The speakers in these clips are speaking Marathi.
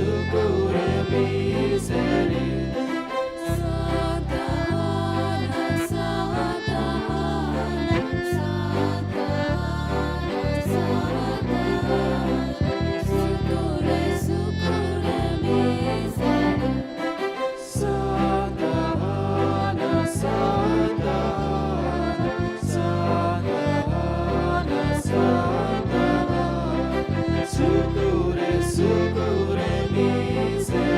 sukure miseri. Santa Ana, Santa Ana, Santa Ana, Santa Ana, sukure, sukure miseri. Santa Ana, Santa Ana, Santa Ana, Santa Ana, sukure, sukure miseri.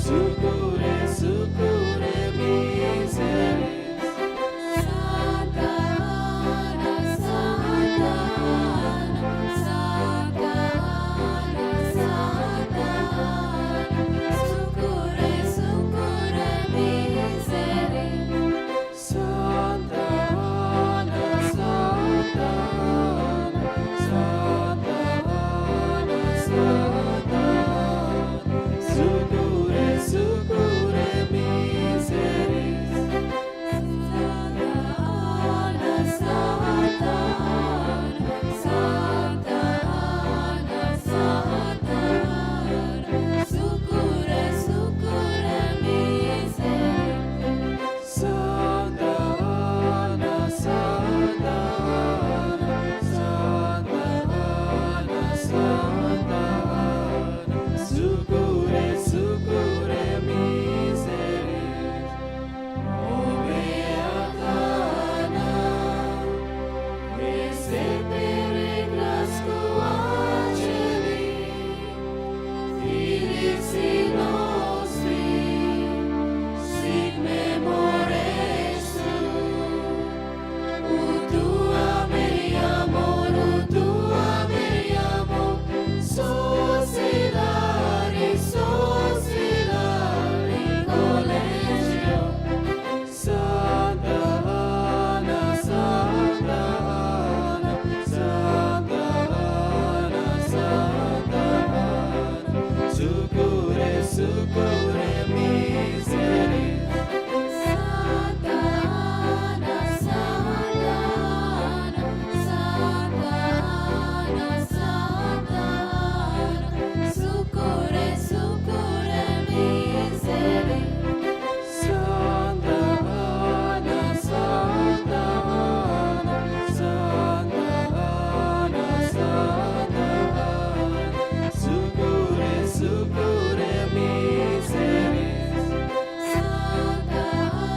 Sucure, sucure miseris. Santa Ana, Santa Ana, Santa Ana, Santa Ana, succure, succure miseris. Santa Ana, Santa Ana, Santa Ana, Santa Ana, sucure, sucure miseris. Santa Ana, Santa Ana, Santa Ana, Santa Ana, succure, succure miseris. Santa Ana, Santa Ana, Santa Ana, Santa Ana, sucure, sucure miseris. Obeata Ana, recepere clasco angeli, Filii nostri, sic memores tu. Ut tuam meriamo, sosilari, sosilari collegio. Santa Ana, Santa Ana, Santa Ana, Santa Ana, succure, succure miseris. Santa Ana, Santa Ana, Santa Ana, Santa Ana, succure, succure miseris. Santa Ana, Santa Ana, Santa Ana, Santa Ana, succure, succure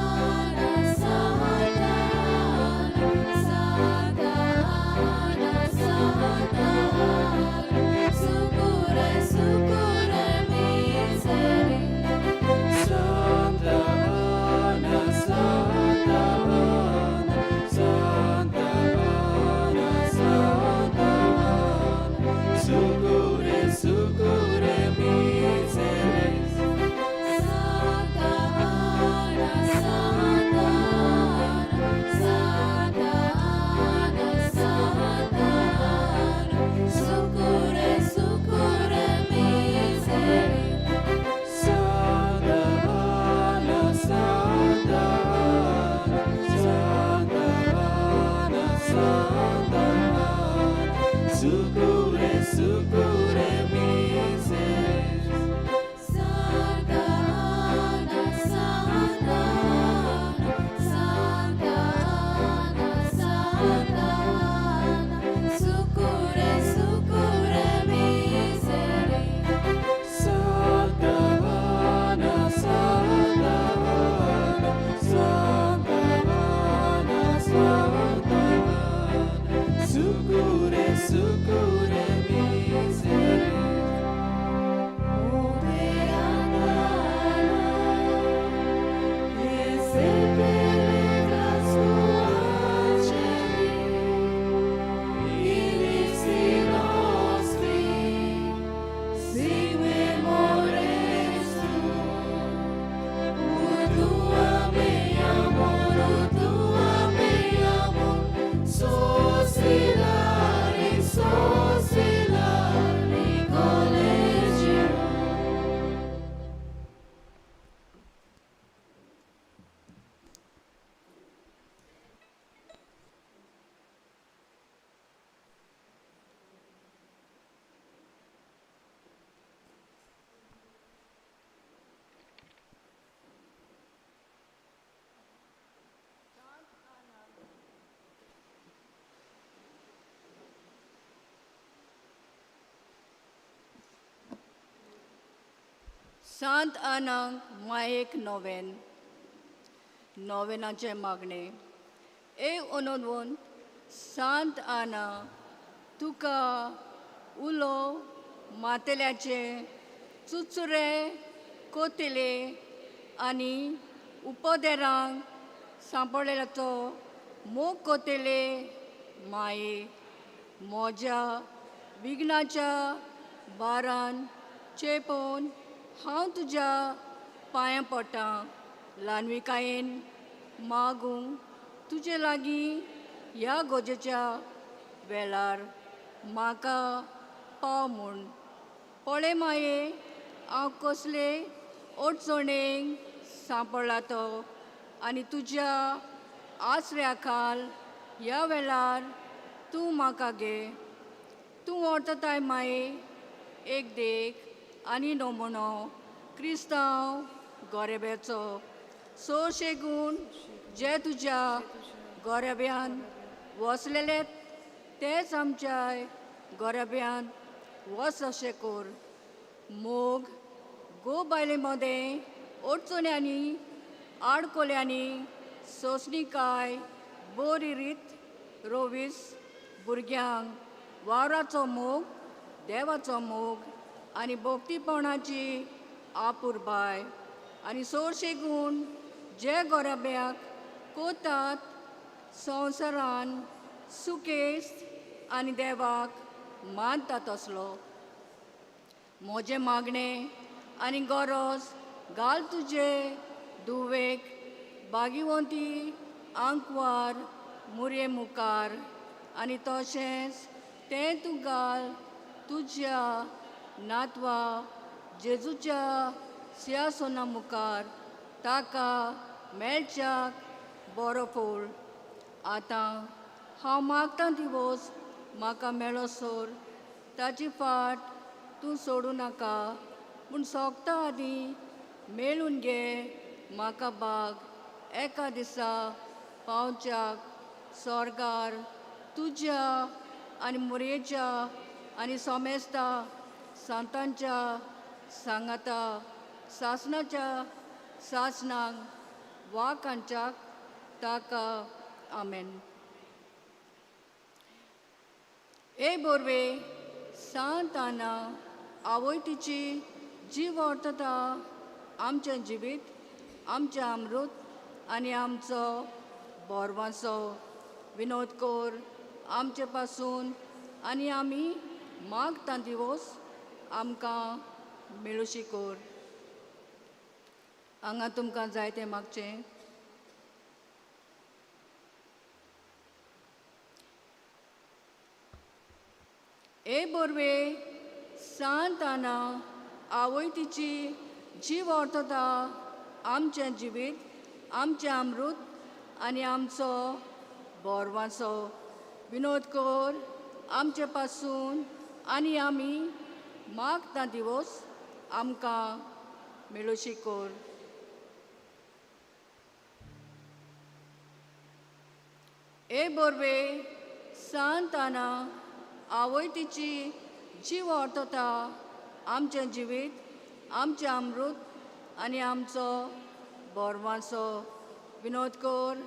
miseris. Santa Ana, Santa Ana, Santa Ana, Santa Ana, succure, succure miseris. Santa Ana, Santa Ana, Santa Ana, Santa Ana, succure, succure miseris. Santa Ana, Santa Ana, Santa Ana, Santa Ana, succure, succure miseris. Santa Ana, Santa Ana, Santa Ana, Santa Ana, succure, succure miseris. Santa Ana, Santa Ana, Santa Ana, Santa Ana, succure, succure miseris. Santa Ana, Santa Ana, Santa Ana, Santa Ana, succure, succure miseris. Obeata Ana, recepere clasco angeli, Filii nostri, sic memores tu. Ut tuam meriamo, sosilari, sosilari collegio. Sant Anang Maek Noven, Novenaचे मागणे. एक ओनोदवन सांत आना तुका उलो मातेल्याचे चुचुरे कोतेले आनी उपदेरांक सांपडलेलो मोग कोतेले माये म्हज्या विघ्नाच्या बारान चेपोवन हांव तुज्या पांयां पडटां ल्हानविकायेन मागूंक तुजे लागीं ह्या गोजेच्या वेळार म्हाका पाव म्हूण पळय माये हांव कसले अडचणेक सांपडला तो आनी तुज्या आसऱ्या खाल ह्या वेळार तूं म्हाका घे तूं वर्तताय माये एक देख आनी नमुनो क्रिस्तांव गोरेब्याचो सोशे गूण जे तुज्या गोरेब्यान वसलेले तेच आमच्या गोरेब्यान वस अशें कोर मोग गो बायले मदें अडचण्यांनी आडकोल्यांनी सोंसणीकाय बरी रीत रोवीस भुरग्यांक वावराचो मोग देवाचो मोग आनी भोक्तीपणाची आपुरबाय आनी चडशे गूण जे गोरेब्याक कोतात संवसारान सुकेस्त आनी देवाक मानता तसलो म्हजें मागणें आनी गरज घाल तुजे धुवेक भागिवंती आंकवार मुरये मुखार आनी तशेंच तें तूं घाल तुज्या नातवा जेजूच्या सिंहासना मुखार ताका मेळच्याक बरो फोळ आतां हांव मागतां दिवस म्हाका मेळसोर ताची फाट तूं सोडूं नाका पूण सोगता आदीं मेळून घे म्हाका बाग एका दिसा पावच्याक स्वर्गार तुज्या आनी मुरयेच्या आनी सोमेस्ता सांतांच्या सांगाता सासणाच्या सासणांक वाकांच्याक ताका आमेन. ए बोरवे सांत आना आवय तिची जीव वर्तता आमचें जिवीत आमचें अमृत आनी आमचो बोरवांचो विनोद कोर आमचे पासून आनी आमी मागता दिवस आमकां मेळुशी कोर. हांगा तुमकां जाय तें मागचें. ए बोरवे सांत आना आवय तिची जीव वर्तता आमचें जिवीत आमचें अमृत आनी आमचो बोरवांचो विनोद कोर आमचे पासून आनी आमी मागता दिवस आमकां मेळुशी कोर. ए बोरवे सांत आना आवय तिची जीव वर्तता आमचें जिवीत आमचें अमृत आनी आमचो बोरवांचो विनोद कोर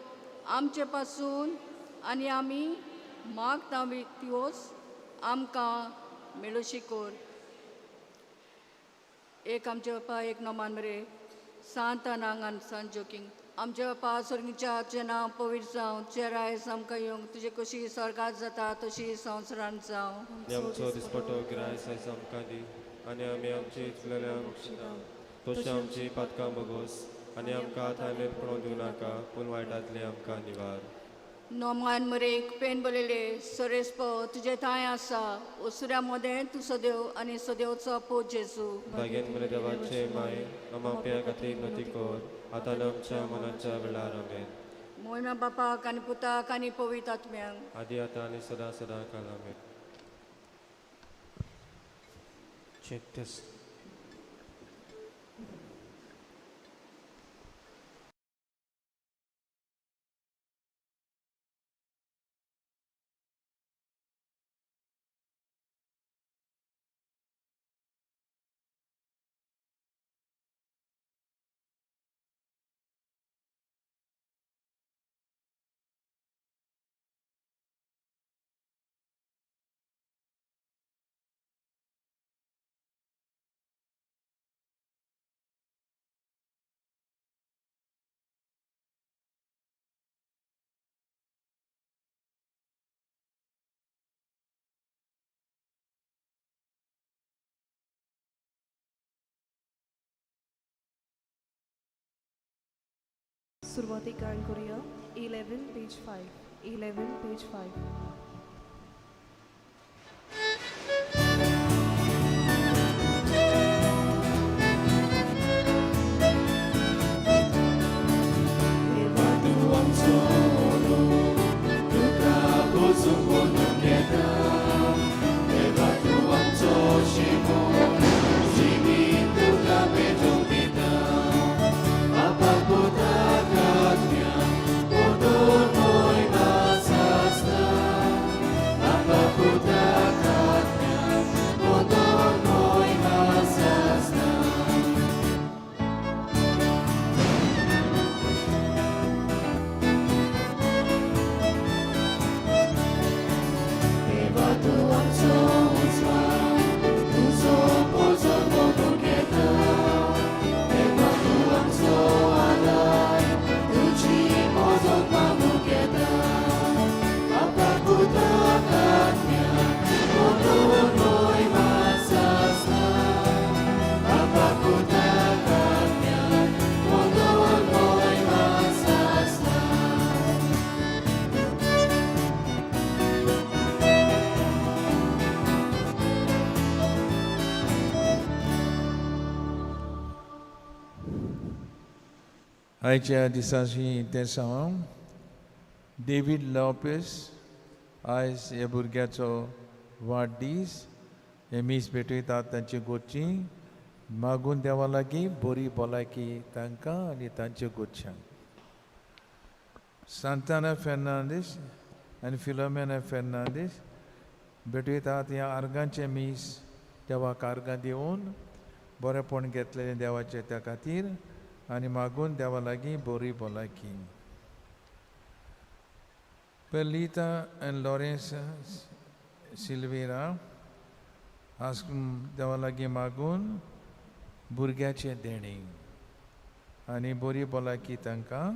आमचे पासून आनी आमी मागता दिवस आमकां मेळुशी कोर. एक आमचे बापा एक नोमान मरे सांत आनांग आनी सांत जोकींग आमचे बापा स्वर्गीच्या तुजें नांव पवित्र जावं तुजें रायज आमकां येवंक तुजें कशी स्वर्गांत जाता तशी संवसारांत जावं. आमचो दिसपटो गिराय सायज आमकां दी आनी आमी आमची इतलेल्यांक तशें आमची पातकां बगोस आनी आमकां आतां पडोवंक दिवं नाका पूण वायटांतले आमकां निवार. नोमान मरेक पेन बरयले सरेस्पो तुजे थांय आसा ओसुऱ्या मदें तूं सदेव आनी सदेवचो पोत जेजू. दागेन मरे देवाचे माय आमाप्या खातीर नती कोर आतां आमच्या मनाच्या वेळार आमेन. मोहिमा बापाक आनी पुताक आनी पवित्र आत्म्यांक आदी आतां आनी सदां सदां काल आमेन. Check this. सुरवातीक गायन करूया 11 पेज 5 11 पेज 5 आयच्या दिसाची ते सांग डेव्हिड लॉपेस आयज ह्या भुरग्याचो वाडदीस हे मीस भेटयतात तांची गोडची मागून देवा लागीं बरी भलायकी तांकां आनी तांच्या गोडच्यांक सांताना फेर्नांदीस आनी फिलोमेना फेर्नांदीस भेटयतात ह्या आर्गांचे मीस देवाक आर्गां दिवन बरेपण घेतलेले देवाचे त्या खातीर आनी मागून देवा लागीं बरी भलायकी Perlita and Lawrence Silveira ask देवा लागीं मागून भुरग्याचे देणी आनी बरी भलायकी तांकां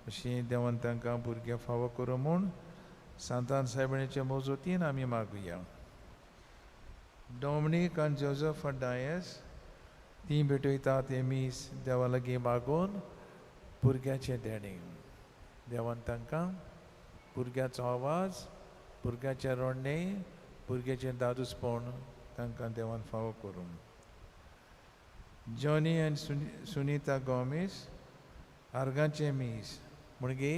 अशी देवान तांकां भुरगे फावो करूं म्हूण सांतान सायबिणीचे मोजोतीन आमी मागुया डॉमिनीक आनी जोझफ डायस ती भेटयतात हे मीस देवा लागीं मागून भुरग्याचे देणी देवान तांकां भुरग्याचो आवाज भुरग्याचे रोडणे भुरग्याचें दादूसपण तांकां देवान फावो करूं जॉनी आनी सुनीता गोमेस आर्गांचे मीस म्हणजे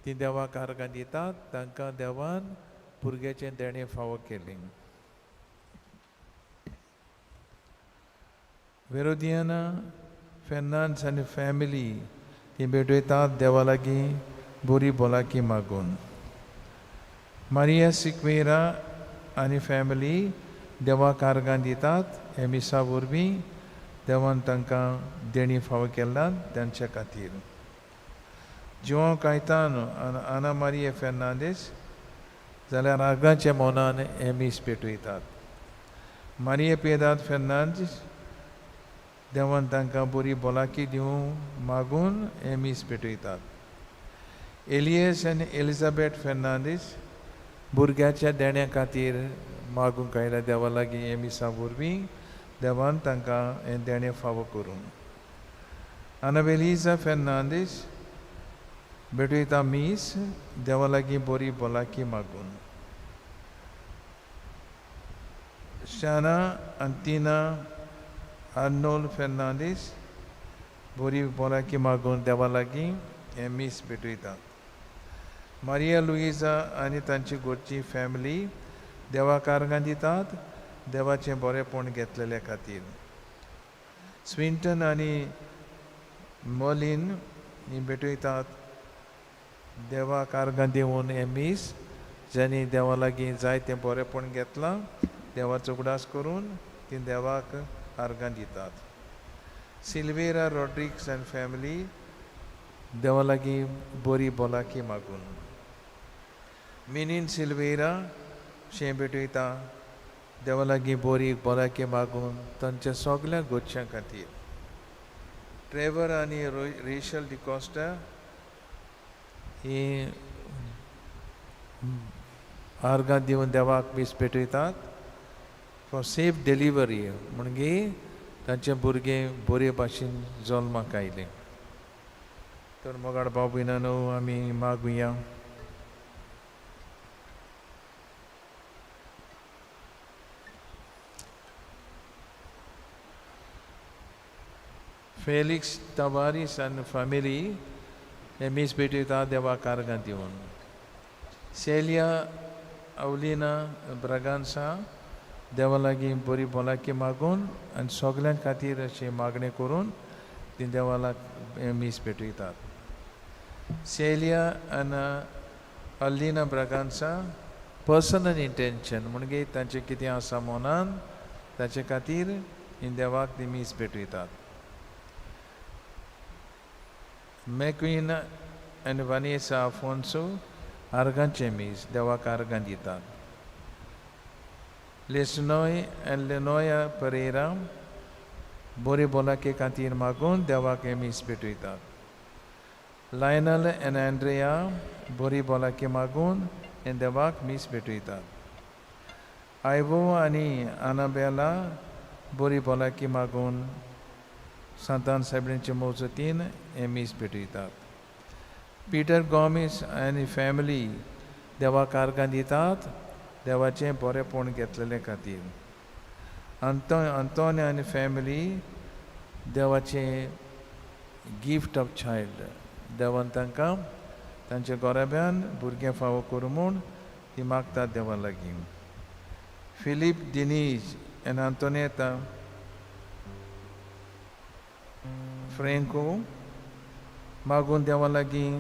ती देवाक आर्गां दितात तांकां देवान भुरग्याचें देणें फावो केलें वेरोदियाना फेर्नांड्स आनी फॅमिली ती भेटयतात देवा लागीं बरी भलायकी मागून मारिया सिक्वेरा आनी फॅमिली देवाक आर्गां दितात हे मिसा वरवीं देवान तांकां देणी फावो केल्यात तांचे खातीर जिवो कायतानो आना मारिया फेर्नांदीस जाल्यार आर्गांच्या मोनान हे मीस पेटयतात मारिया पेदाद फेर्नांदीस देवान तांकां बरी भलायकी दिवं मागून हे मीस पेटयतात एलियस आनी एलिझाबेथ फेर्नांदीस भुरग्याच्या देण्या खातीर मागूंक आयल्या देवा लागीं हे मिसा वरवीं देवान तांकां हे देणें फावो करूं आनाबेलिजा फेर्नांदीस भेटयता मीस देवा लागीं बरी भलायकी मागून शाना अंतिना आर्नोल्ड फेर्नांदीस बरी भलायकी मागून देवा लागीं हे मीस भेटयतात मारिया लुइजा आनी तांची गोडची फॅमिली देवाक आर्गां दितात देवाचें बरेपण घेतलेल्या खातीर स्विंटन आनी मोलीन ही भेटयतात देवाक आर्गां दिवन हे मीस जांणी देवा लागीं जायतें बरेपण घेतलां देवाचो उगडास करून ती देवाक आर्गां दितात सिल्वेरा रॉड्रिग्स आनी फॅमिली देवा लागीं बरी भलायकी मागून मिनीन सिल्वेरा शें भेटयता देवा लागीं बरी भलायकी मागून तांच्या सगल्या गोडच्यां खातीर ट्रेवर आनी रेशल डिकोस्टा ही आर्गां दिवन देवाक मीस पेटयतात फॉर सेफ डिलिव्हरी म्हणजे तांचे भुरगे बरे भाशेन जल्माक आयले तर मोगाळ भाव भयणांनो आमी मागुया. Felix Tavares and family emis betita dewa kargan diun. Celia Aulina Braganza देवा लागीं बरी भलायकी मागून आनी सगल्यां खातीर अशें मागणें करून ती देवाला मीस पेटयतात. सेलिया आनी अलिना ब्रागांसा पर्सनल इंटेंशन म्हणजे तांचें कितें आसा मनान ताचे खातीर ही देवाक ती मीस पेटयतात. मॅक्वीन आनी वानिसा आफोन्सो आर्गांचें मीस देवाक आर्गां दितात. Lesnoy and Lenoya Pereira Bori Bolake Katir Magun Devake Miss Petrita. Lionel and Andrea Bori Bolake Magun and Devak Miss Petrita. Ivo Ani Annabella Bori Bolake Magun Santan Sabrinche Mozatin and Miss Petrita. Peter Gomez and family Devak Arganditat देवाचें बरेपण घेतलेले खातीर. अंतोनी आनी फॅमिली देवाचें गिफ्ट ऑफ चायल्ड देवान तांकां तांच्या गोराब्यान भुरगें फावो करूं म्हूण ती मागतात देवा लागीं. Philip Diniz N Antoneta Franco मागून देवा लागीं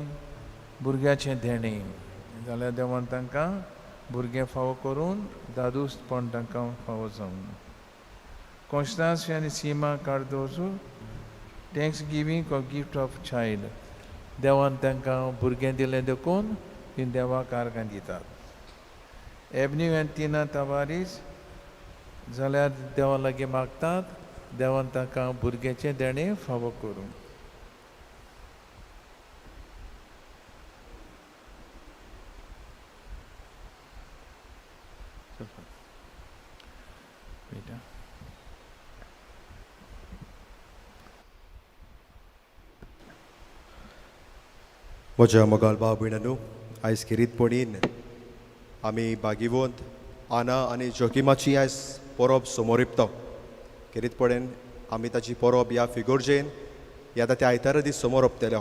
भुरग्याचें देणें जाल्यार देवान तांकां भुरगें फावो करून दादूसपण तांकां फावो जावन. कॉन्स्टान्स आनी Seema Cardozo thanks giving of gift of child देवान तांकां भुरगें दिलें देखून ती देवाक आर्गां दितात. एबनी आनी तिना तवारीस जाल्यार देवा लागीं मागतात देवान तांकां भुरग्याचें देणें फावो करूं. म्हज्या मोगाल भाव भयणांनो, आयज खेरीतपणीन आमी भागिवंत आना आनी जोकिमाची आयज परब समोर येता. खेरीतपणेन आमी ताची परब ह्या फिगोर्जेन ह्या त्या आयतारा दीस समोर ओंपतले,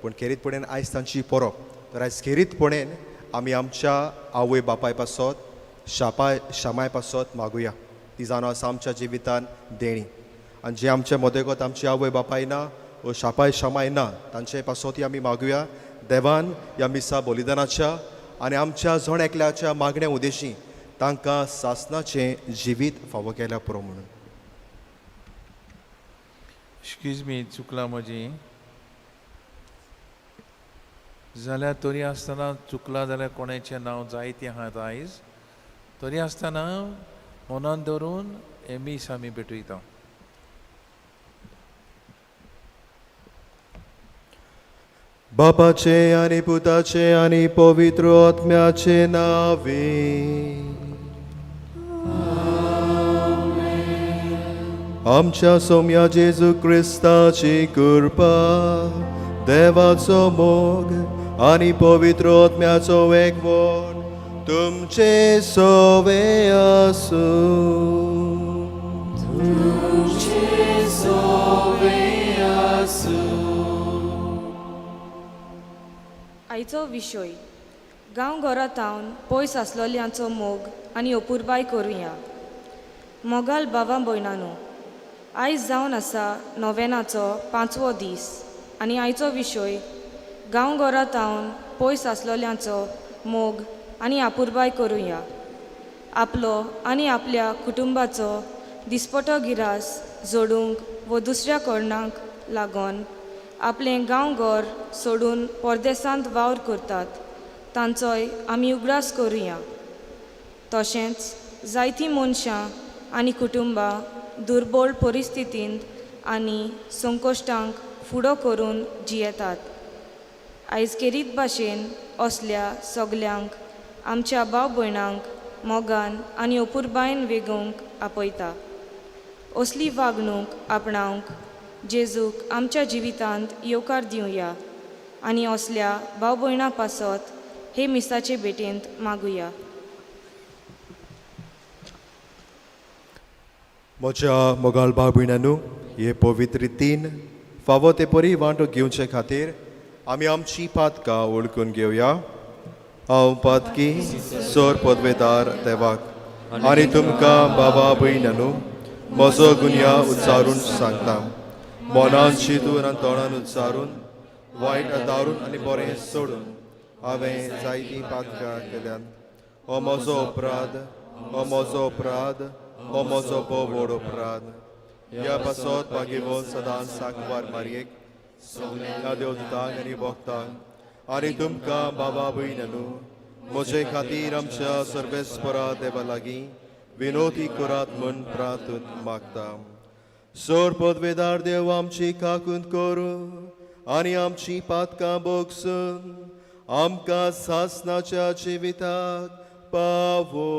पूण खेरीतपणेन आयज तांची परब. तर आयज खेरीतपणेन आमी आमच्या आवय बापाय पासत शामाय पासत मागुया. ती जावन आसा आमच्या जिवितान देणी. आनी जे आमचे मदेगत आमची आवय बापाय ना व शापाय शामाय ना तांचे पासत आमी मागुया देवान ह्या मिसा बलिदानाच्या आनी आमच्या जण एकल्याच्या मागण्या उद्देशी तांकां सासनाचें जिवीत फावो केल्या पुरो म्हणून. एक्सक्यूज मी चुकला म्हजी जाल्यार तरी आसतना चुकला जाल्यार कोणाचें नांव जायतें आहात आयज तरी आसतना मनान धरून हे मीस आमी पेटयता. बापाचे आनी पुताचे आनी पवित्र आत्म्याचे नावे आमच्या सोम्या जेजू क्रिस्ताची कृपा देवाचो मोग आनी पवित्र आत्म्याचो एकवट तुमचे सोवे आसूं. आयचो विशय गांवघरांतावन पयस आसलोल्यांचो मोग आनी अपुरबाय करुया. मोगाल भावां भयणांनो, आयज जावन आसा नोवेनाचो 5वो दीस आनी आयचो विशय गांवघरांतावन पयस आसलोल्यांचो मोग आनी आपुरबाय करुया. आपलो आनी आपल्या कुटुंबाचो दिसपटो गिरास जोडूंक व दुसऱ्या कारणांक लागून आपलें गांवघर सोडून परदेसांत वावर करतात तांचोय आमी उगडास करुया. तशेंच जायतीं मनशां आनी कुटुंबां दुर्बळ परिस्थितींत आनी संकश्टांक फुडो करून जियेतात. आयज खेरीत भाशेन असल्या सगल्यांक आमच्या भाव भयणांक मोगान आनी अपुरबायेन वेगूंक आपयता. असली वागणूक आपणावंक जेजूक आमच्या जिवितांत येवकार दिवया. आनी असल्या भाव भयणां पासत हे मिसाचे भेटेंत मागुया. म्हज्या मोगाळ भाव भयणांनो, हे पवित्र रितीन फावो ते बरी वांटो घेवचे खातीर आमी आमची पातकां ओळखून घेवया. हांव पातकी सर पदवेदार देवाक आनी तुमकां बाबा भयणांनो म्हजो गुन्या उच्चारून सांगता. मोनान चिंतून आनी तोंडान उच्चारून वायट दारून आनी बरें सोडून हांवें जायतीं पातकां केल्यात. हो म्हजो अपराध, हो म्हजो अपराध, हो म्हजो भोव व्हड अपराध. ह्या पासत भागीवोन सदांच सांकवार मारयेक सगळ्या देवदूतांक आनी भक्तांक आनी तुमकां बाबा भयणांनो म्हजे खातीर आमच्या सर्वेस्परा देवा लागीं विनोदी करात म्हूण प्रार्थून मागता. सर पदवेदार देव आमची काकून करूं आनी आमची पातकां भोगसून आमकां सासणाच्या जिविताक पावो.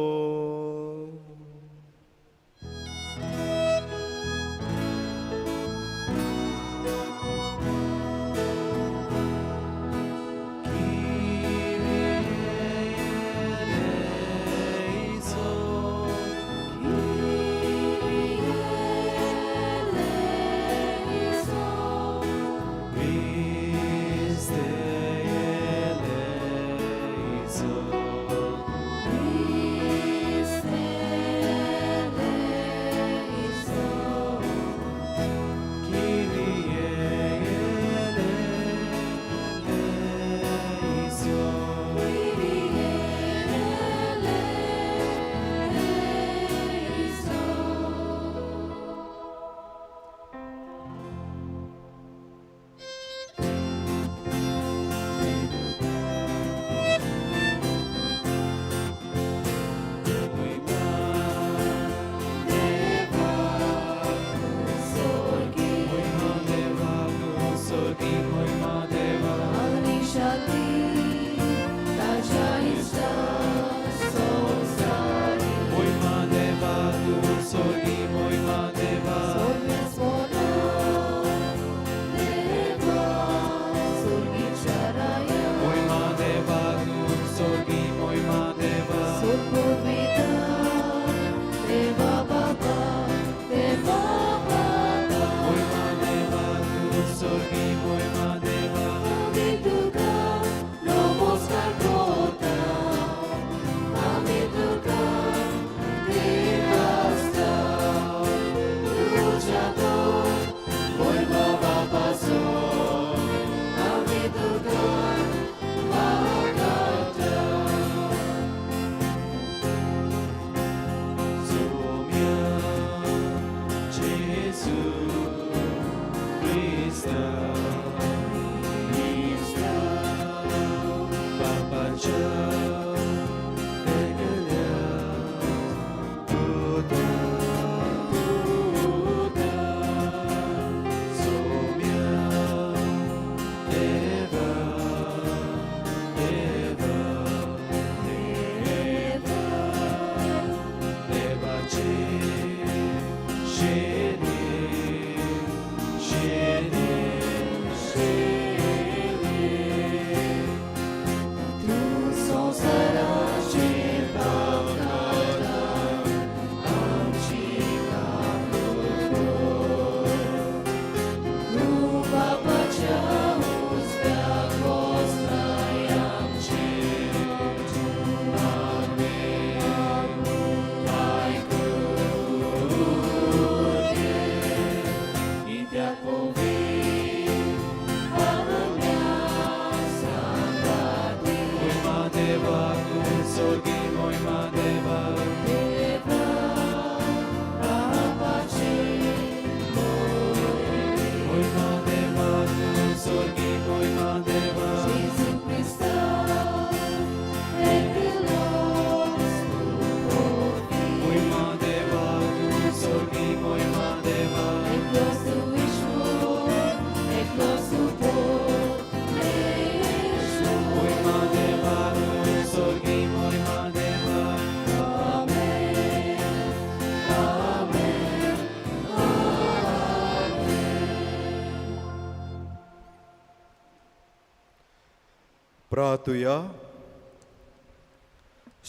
प्रार्थुया.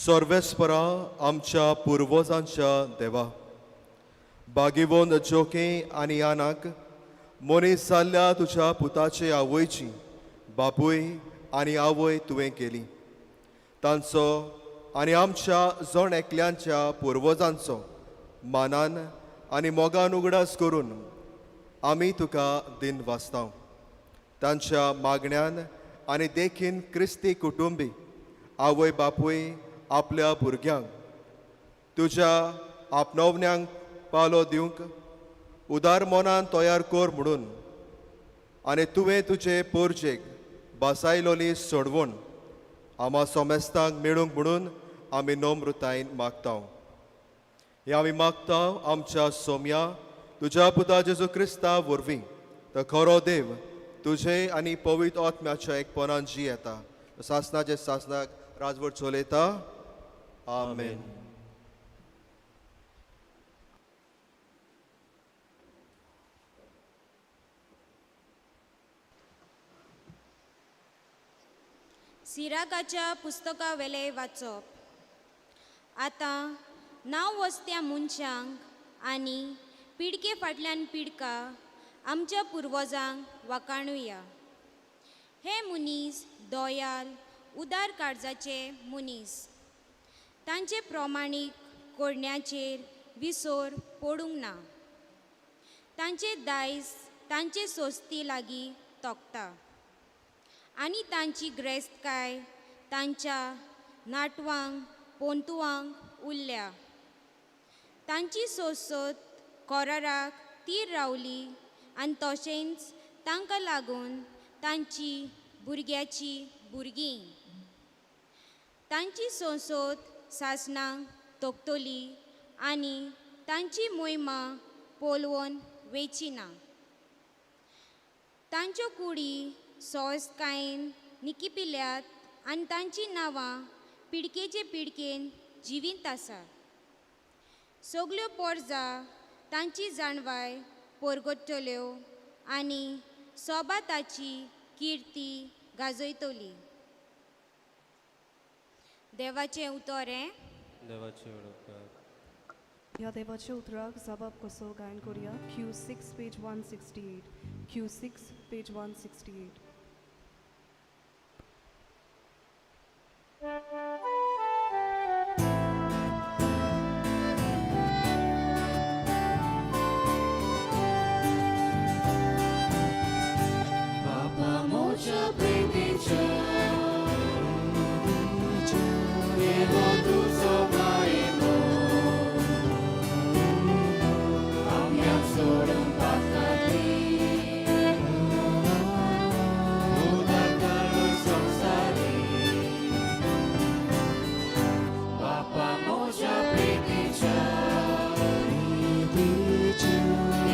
सर्वेस्परा आमच्या पुर्वजांच्या देवा, बागीवंत जोके आनी आनाक मनीस जाल्ल्या तुज्या पुताचे आवयची बापूय आनी आवय तुवें केली. तांचो आनी आमच्या जण एकल्यांच्या पुर्वजांचो मानान आनी मोगान उगडास करून आमी तुका दिन वाचतां. तांच्या मागण्यांन आनी देखीन क्रिस्ती कुटुंबी आवय बापूय आपल्या भुरग्यांक तुज्या आपणावण्यांक पालो दिवंक उदार मनान तयार कर म्हणून आनी तुवें तुजे पोरजेक बसायलोली सोडवून आमा सोमेस्तांक मेळूंक म्हणून आमी नम्रतायेन मागतां. हे आमी मागतां आमच्या सोम्या तुज्या पुता जेजू क्रिस्ता वरवीं. तो खरो देव तुजे आनी पवित्र आत्म्याच्या एकपणान जी येता, सासनाचे सासनाक राजवट चलयता. आमेन. सिराकाच्या पुस्तका वेले वाचप. आतां नांव वस्त्या मनशांक आनी पिडके फाटल्यान पिडका आमच्या पुर्वजांक वाखाणुया. हे मनीस दोयाल उदार काळजाचे मनीस. तांचे प्रमाणीक कोडण्याचेर विसोर पडूंक ना. तांचे दायज तांचे सोस्ती लागीं तोखता आनी तांची ग्रेस्तकाय तांच्या नाटवांक पोंतुवांक उरल्या. तांची सोसत कोराराक तीर रावली आनी तशेंच तांकां लागून तांची भुरग्याची भुरगीं. तांची सोसत सासणांक तोखतली आनी तांची मोहिमा पोलवोन वेचिना. तांच्यो कुडी सोयस्कायेन निकिपिल्यात आनी तांची नांवां पिडकेचे पिडकेन जिवींत आसा. सगल्यो पोरजा तांची जाणवाय पोरगोडटल्यो आनी सोबा ताची किर्ती गाजयतली. देवाचें उतर हें. देवाची ओळख. ह्या देवाच्या उतराक जबाब कसो गायन करुया. Q6 page 168. Q6 page 168. Papa moja predicha, Evo tu somaimo, Amyak sorum pakati, Udak kaloi samsari. Papa moja predicha,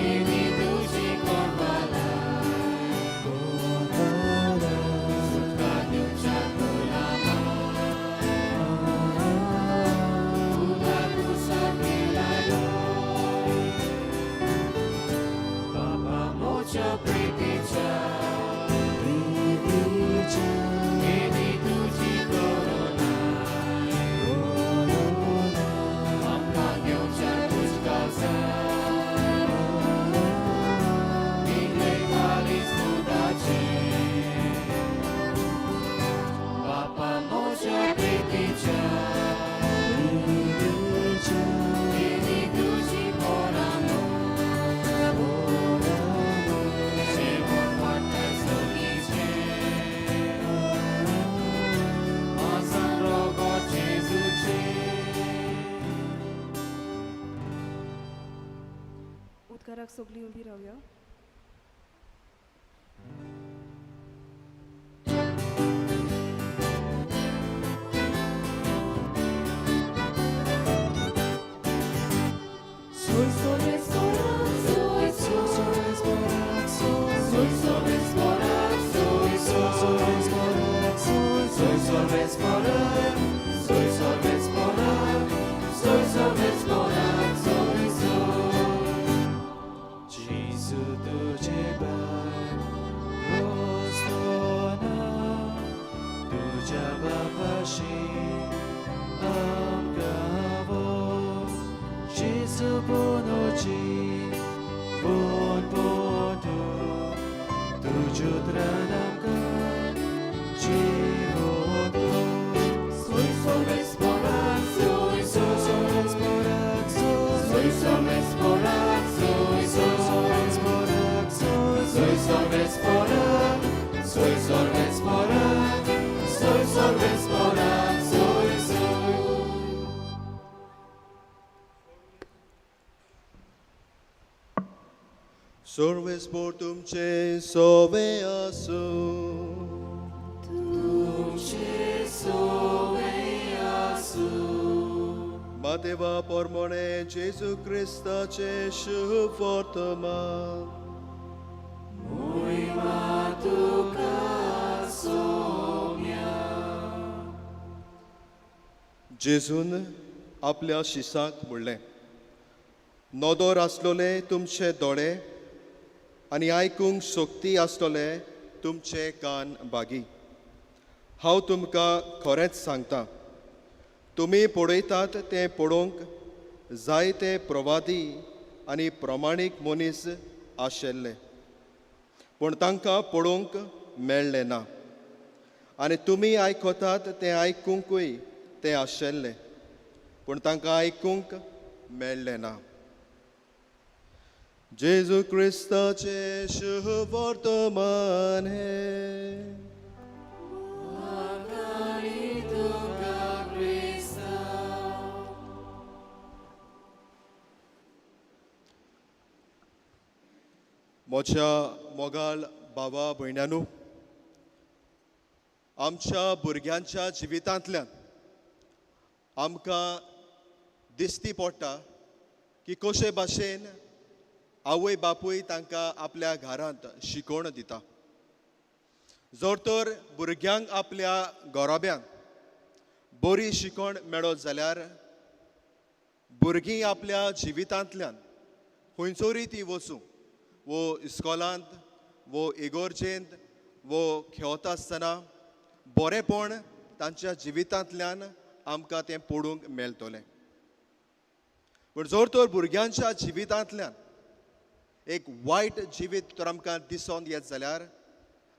Ini tuji korbala. उद्गाराक सगळीं उबी रावया. Gesù tu ponoci, potu, tuju tranamka, životu. Svoj som esporad, svoj som Sporak, Svoj som esporad, svoj som sporak, Svoj som esporad, svoj som esporad, svoj som esporad, svoj som. सर्वे स्पोर तुमचे सोवे आसू तुमचे सोवे आसू. मातेवा पोरमोणे जेजू क्रिस्ताचे शुभ वर्तमान Moima tuka soumya. जेजून आपल्या शिसांक म्हणलें नोदोर आसलोले तुमचे दोळे आनी आयकूंक शक्ती आसलोले तुमचे कान बागी. हांव तुमकां खरेंच सांगता तुमी पळयतात तें पळोवंक जायते प्रवादी आनी प्रमाणीक मनीस आशिल्ले पूण तांकां पळोवंक मेळ्ळें ना आनी तुमी आयकतात तें आयकूंकूय ते आशिल्ले पूण तांकां आयकूंक मेळ्ळें ना. जेजू क्रिस्ताचे शुभ वर्तमान हे Akari tuka Krista. म्हज्या मोगाल भावा भयण्यांनो, आमच्या भुरग्यांच्या जिवितांतल्यान आमकां दिसती पडटा की कशे भाशेन आवय बापूय तांकां आपल्या घरांत शिकोवण दिता. जर तर भुरग्यांक आपल्या घोराब्यान बरी शिकोवण मेळत जाल्यार भुरगीं आपल्या जिवितांतल्यान खंयसरूय ती वचूं वो इस्कॉलांत वो इगोर्जेंत वो खेळटा आसतना बरेपण तांच्या जिवितांतल्यान आमकां तें पळोवंक मेळटलें. पूण जर तर भुरग्यांच्या जिवितांतल्यान एक वायट जिवीत तर आमकां दिसोन येत जाल्यार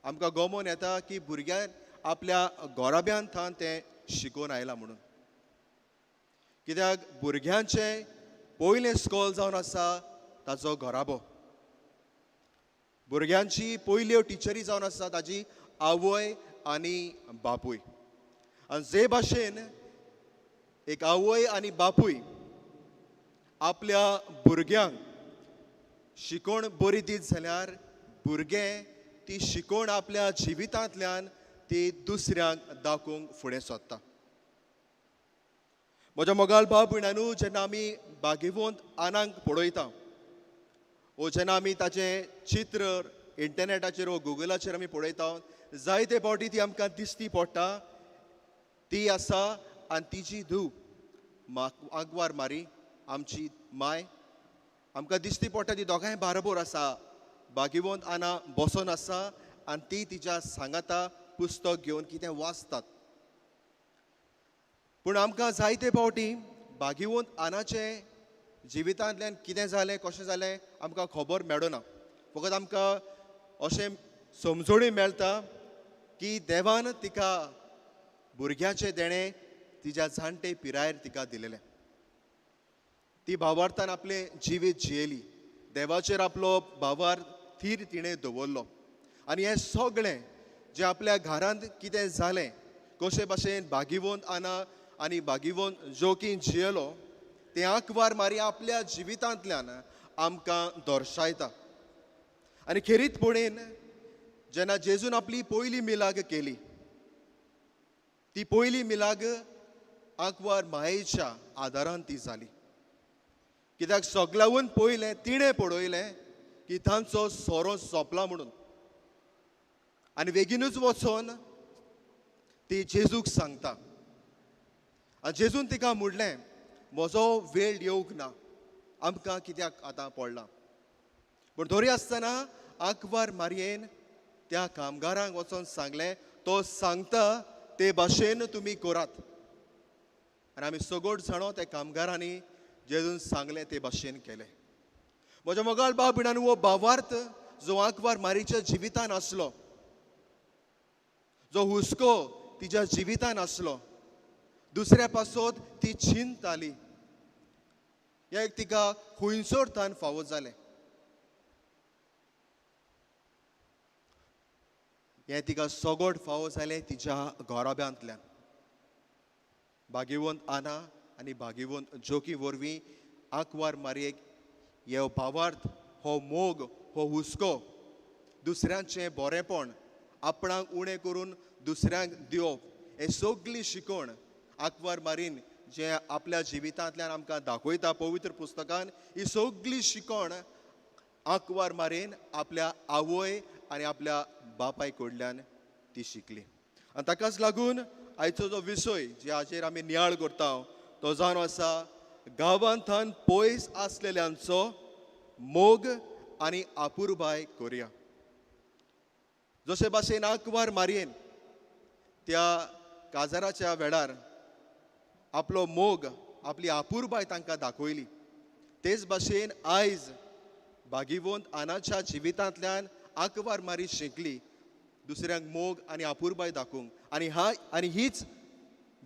आमकां गमोन येता की भुरग्यान आपल्या घोराब्यान थान तें शिकून आयलां म्हणून. कित्याक भुरग्यांचें पयलें स्कॉल जावन आसा ताचो घोराबो. भुरग्यांची पयल्यो टिचरी जावन आसा ताजी आवय आनी बापूय. आनी जे भाशेन एक आवय आनी बापूय आपल्या भुरग्यांक शिकोवण बरी दीत जाल्यार भुरगें ती शिकोवण आपल्या जिवितांतल्यान ती दुसऱ्यांक दाखोवंक फुडें सरता. म्हज्या मोगाल भाव भयणांनो, जेन्ना आमी बागेवंत आनांक पळयता वो जेन्ना आमी ताचें चित्र इंटरनेटाचेर वो गुगलाचेर आमी पळयता जायते फावटी ती आमकां दिसती पडटा ती आसा आनी तिची धूव आग्वार मारी आमची माय. आमकां दिसती पडटा ती दोगांय बाराबोर आसा बागेवंत आना बसोन आसा आनी ती तिच्या सांगाता पुस्तक घेवन कितें वाचतात. पूण आमकां जायते फावटी बागेवंत आनाचे जिवितांतल्यान कितें जालें कशें जालें आमकां खबर मेळना. फकत आमकां अशें समजोणी मेळटा की देवान तिका भुरग्याचें देणें तिच्या जाणटे पिरायेर तिका दिलेलें. ती भावार्थान आपलें जिवीत जियेली. देवाचेर आपलो भावार थीर तिणें दवरलो. आनी हें सगळें जें आपल्या घरांत कितें जालें कशे भाशेन बागेवंत आना आनी बागेवंत जोकीन जियेलो तें आंकवार मारी आपल्या जिवितांतल्यान आमकां दर्शायता. आनी खेरीतपणीन जेन्ना जेजून आपली पयली मिलाग केली ती पयली मिलाग आंकवार मायेच्या आदारान ती जाली. कित्याक सगळ्यावून पयलें तिणें पळयलें की तांचो सोरो सोंपला म्हणून. आनी बेगीनूच वचोन ती जेजूक सांगता. आनी जेजून तिका म्हणलें म्हजो वेळ येवंक ना, आमकां कित्याक आतां पडला. पूण तरी आसतना आंकवार मारयेन त्या कामगारांक वचोन सांगलें तो सांगता ते भाशेन तुमी करात. आनी आमी सगळ्यो जाणो त्या कामगारांनी जेजून सांगलें ते भाशेन केलें. म्हज्या मोगाळ भाव भयणान हो भावार्थ जो आंकवार मारीच्या जिवितान आसलो, जो हुस्को तिच्या जिवितान आसलो, दुसऱ्या पासत ती चिंतताली, एक तिका खुंयसर तान फावो जालें. हें तिका सोगोड फावो जालें तिच्या घोराब्यांतल्यान. भाग्यवंत आना आनी भाग्यवंत जोकी वरवीं आंकवार मारयेक हे भावार्थ, हो मोग, हो हुस्को, दुसऱ्यांचें बरेंपण आपणाक उणें करून दुसऱ्यांक दिवप, हे सगळी शिकवण आंकवार मारीन जे आपल्या जिवितांतल्यान आमकां दाखयता पवित्र पुस्तकान, ही सगळी शिकवण आंकवार मारीन आपल्या आवय आनी आपल्या बापाय कडल्यान ती शिकली. आनी ताकाच लागून आयचो जो विशय जे हाचेर आमी नियाळ करता तो जावन आसा गांवांतल्यान पयस आसलेल्यांचो मोग आनी आपुरबाय कोरया. जशे भाशेन आंकवार मारयेन त्या काजाराच्या वेळार आपलो मोग, आपली आपुरबाय तांकां दाखयली, तेच भाशेन आयज भाग्यवंत आनाच्या जिवितांतल्यान आंकवार मारी शिकली दुसऱ्यांक मोग आनी आपुरबाय दाखोवंक. आनी हीच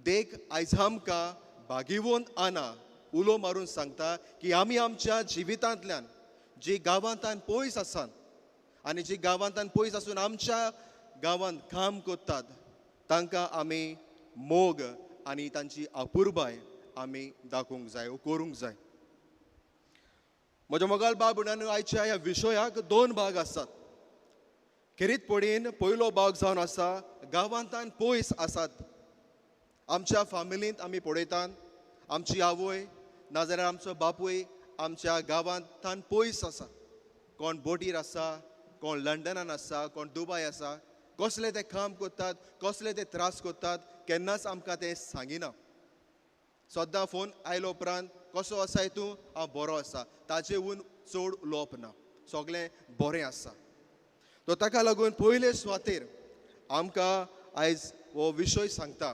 देख आयज आमकां भाग्यवंत आना उलो मारून सांगता की आमी आमच्या जिवितांतल्यान जी गांवांतल्यान पयस आसात आनी जी गांवांतल्यान पयस आसून आमच्या गांवांत काम करतात तांकां आमी मोग आनी तांची आपुरबाय आमी दाखोवंक जाय, करूंक जाय. म्हज्या मोगाल भाव भयणांनो, आयच्या ह्या विशयाक 2 भाग आसात. खेरीतपणीन पयलो भाग जावन आसा गांवांतल्यान पयस आसात. आमच्या फॅमिलींत आमी पळयतात आमची आवय नाजाल्यार आमचो बापूय आमच्या गांवांतल्यान पयस आसा. कोण बोटीर आसा, कोण लंडनान आसा, कोण दुबय आसा. कसले ते काम करतात, कसले ते त्रास करतात, केन्नाच आमकां ते सांगिना. सद्दां फोन आयलो उपरांत कसो आसाय तूं, हांव बरो आसा, ताचेहून चड उलोवप ना, सगळें बरें आसा. तो ताका लागून पयले सुवातेर आमकां आयज हो विशय सांगता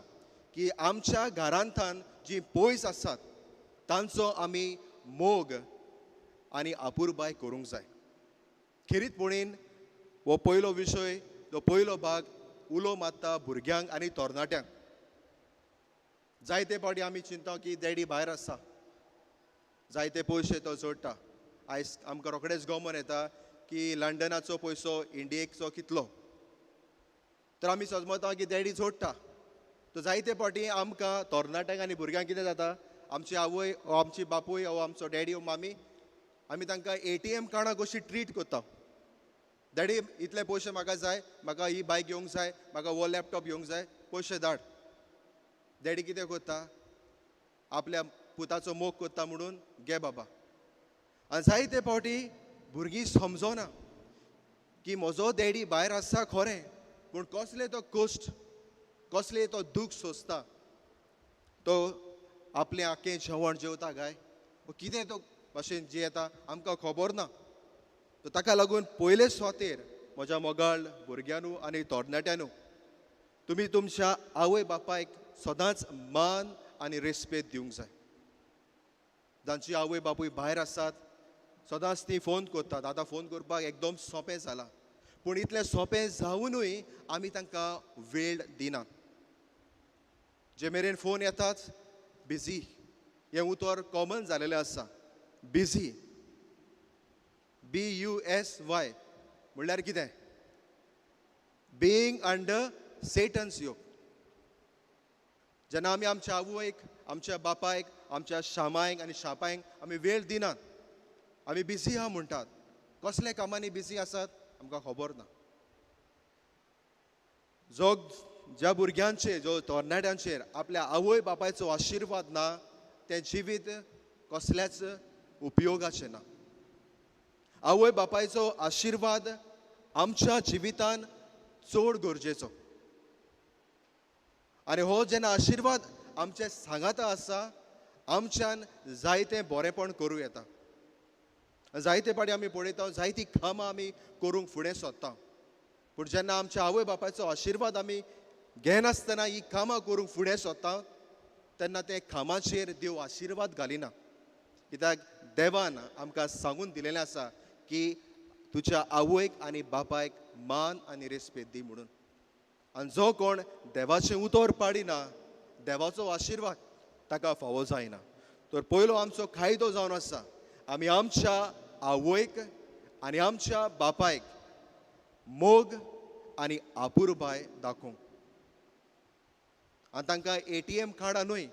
की आमच्या घरांतल्यान जी पयस आसात तांचो आमी मोग आनी आपुरबाय करूंक जाय. खेरीतपणीन हो पयलो विशय, तो पयलो भाग उलो मारता भुरग्यांक आनी तरणाट्यांक. जायते फावटी आमी चिंता की डॅडी भायर आसा, जायते पयशे तो जोडटा. आयज आमकां रोखडेंच गमन येता की लंडनाचो पयसो इंडियेचो कितलो, तर आमी समजता की डॅडी जोडटा. तो जायते फावटी आमकां तरणाट्यांक आनी भुरग्यांक कितें जाता, आमची आवय वो आमची बापूय वो आमचो डॅडी वो मामी, आमी तांकां ATM कार्डां कशी ट्रीट करता. डॅडी इतले पयशे म्हाका जाय, म्हाका ही बायक घेवंक जाय, म्हाका हो लॅपटॉप घेवंक जाय, पयशे धाड. डॅडी कितें करता, आपल्या पुताचो मोग करता म्हणून घे बाबा. आनी जायते फावटी भुरगीं समजना की म्हजो डॅडी भायर आसा खरें, पूण कसले तो कश्ट, कसले तो दूख सोंसता. तो आपलें आख्खें जेवण जेवता काय, कितें तो भाशेन जियेता आमकां खबर ना. तो ताका लागून पयले सुवातेर म्हज्या मोगाळ भुरग्यांनू आनी तरणाट्यांनू तुमी तुमच्या आवय बापायक सदांच मान आनी रेस्पेद दिवंक जाय. जांची आवय बापूय भायर आसात सदांच ती फोन करतात. आतां फोन करपाक एकदम सोंपें जालां, पूण इतलें सोंपें जावनूय आमी तांकां वेळ दिनात. जे मेरेन फोन येतात बिजी, हें उतर कॉमन जालेलें आसा. बिजी, BUSY म्हणल्यार कितें, बीइंग अंडर सेटन्स योक. जेन्ना आमी आमच्या आवयक, आमच्या बापायक, आमच्या शामायक आनी शापायक आमी वेळ दिनात, आमी बिजी आहा म्हणटात. कसले कामांनी बिजी आसात आमकां खबर ना. ज्या भुरग्यांचेर, जो तरणाट्यांचेर आपल्या आवय बापायचो आशिर्वाद ना, तें जिवीत कसल्याच उपयोगाचें ना. आवय बापायचो आशिर्वाद आमच्या जिवितान चड गरजेचो. आनी हो जेन्ना आशिर्वाद आमचे सांगाता आसा, आमच्यान जायतें बरेंपण करूं येता. जायते फावटी आमी पळयता जायतीं कामां आमी करूंक फुडें सोदता, पूण जेन्ना आमच्या आवय बापायचो आशिर्वाद आमी घेनासतना ही कामां करूंक फुडें सोदता तेन्ना ते कामाचेर देव आशिर्वाद घालिना. कित्याक देवान आमकां सांगून दिलेलें आसा की तुज्या आवयक आनी बापायक मान आनी रेस्पेद दी म्हणून. आनी जो कोण देवाचें उतर पाडिना देवाचो आशिर्वाद ताका फावो जायना. तर पयलो आमचो कायदो जावन आसा आमी आमच्या आवयक आनी आमच्या बापायक मोग आनी आपुरबाय दाखोवंक. आनी तांकां ATM कार्डां न्हय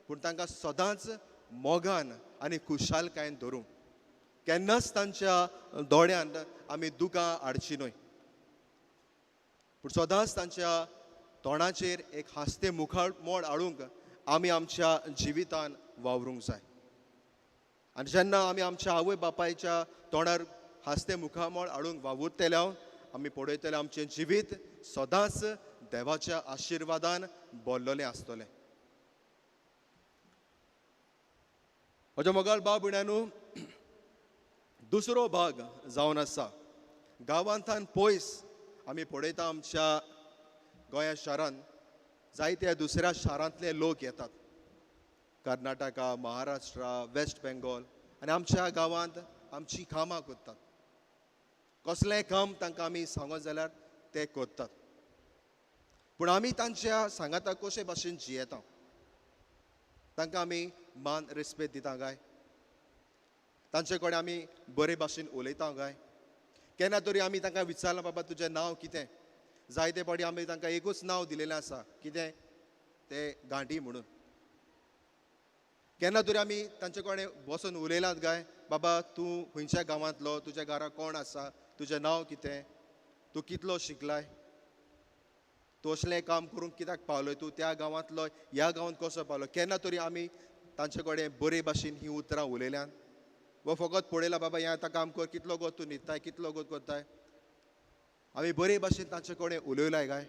पूण तांकां सदांच मोगान आनी खुशालकायेन धरूंक. केन्नाच तांच्या दोळ्यांत आमी दुकां हाडची न्हय पूण सदांच तांच्या तोंडाचेर एक हास्ते मुखार मोड हाडूंक आमी आमच्या जिवितान वावरूंक जाय. आनी जेन्ना आमी आमच्या आवय बापायच्या तोंडार हास्ते मुखामोड हाडूंक वावुरतले आमी पळयतले आमचें जिवीत सदांच देवाच्या आशिर्वादान भरलेलें आसतलें. म्हज्या मोगाळ भाव भयणांनो, दुसरो भाग जावन आसा गांवांतल्यान पयस आमी पळयता आमच्या गोंया शारांत जायते दुसऱ्या शारांतले लोक येतात. कर्नाटका, महाराष्ट्रा, वेस्ट बेंगॉल आनी आमच्या गांवांत आमची कामां करतात. कसलेंय काम तांकां आमी सांगत जाल्यार ते करतात. पूण आमी तांच्या सांगाता कशे भाशेन जियेता तांकां आमी मान रेस्पेद दिता काय? तांचे कडेन आमी बरे भाशेन उलयता काय? केन्ना तरी आमी तांकां विचारलां बाबा तुजें नांव कितें? जायते फावटी आमी तांकां एकूच नांव दिलेलें आसा, कितें तें गांठी म्हणून. केन्ना तरी आमी तांचे कडेन बसून उलयलात काय बाबा तूं खंयच्या गांवांतलो, तुज्या घरा कोण आसा, तुजें नांव कितें, तूं कितलो शिकलाय, तूं असलें काम करूंक कित्याक पावलोय, तूं त्या गांवांतलो ह्या गांवांत कसो पावलो? केन्ना तरी आमी तांचे कडेन बरे भाशेन हीं उतरां उलयल्यात वा फकत पळयलां बाबा हें आतां काम कर, कितलो गो तूं न्हिदताय, कितलो गो करताय? आमी बरे भाशेन तांचे कडेन उलयलाय काय?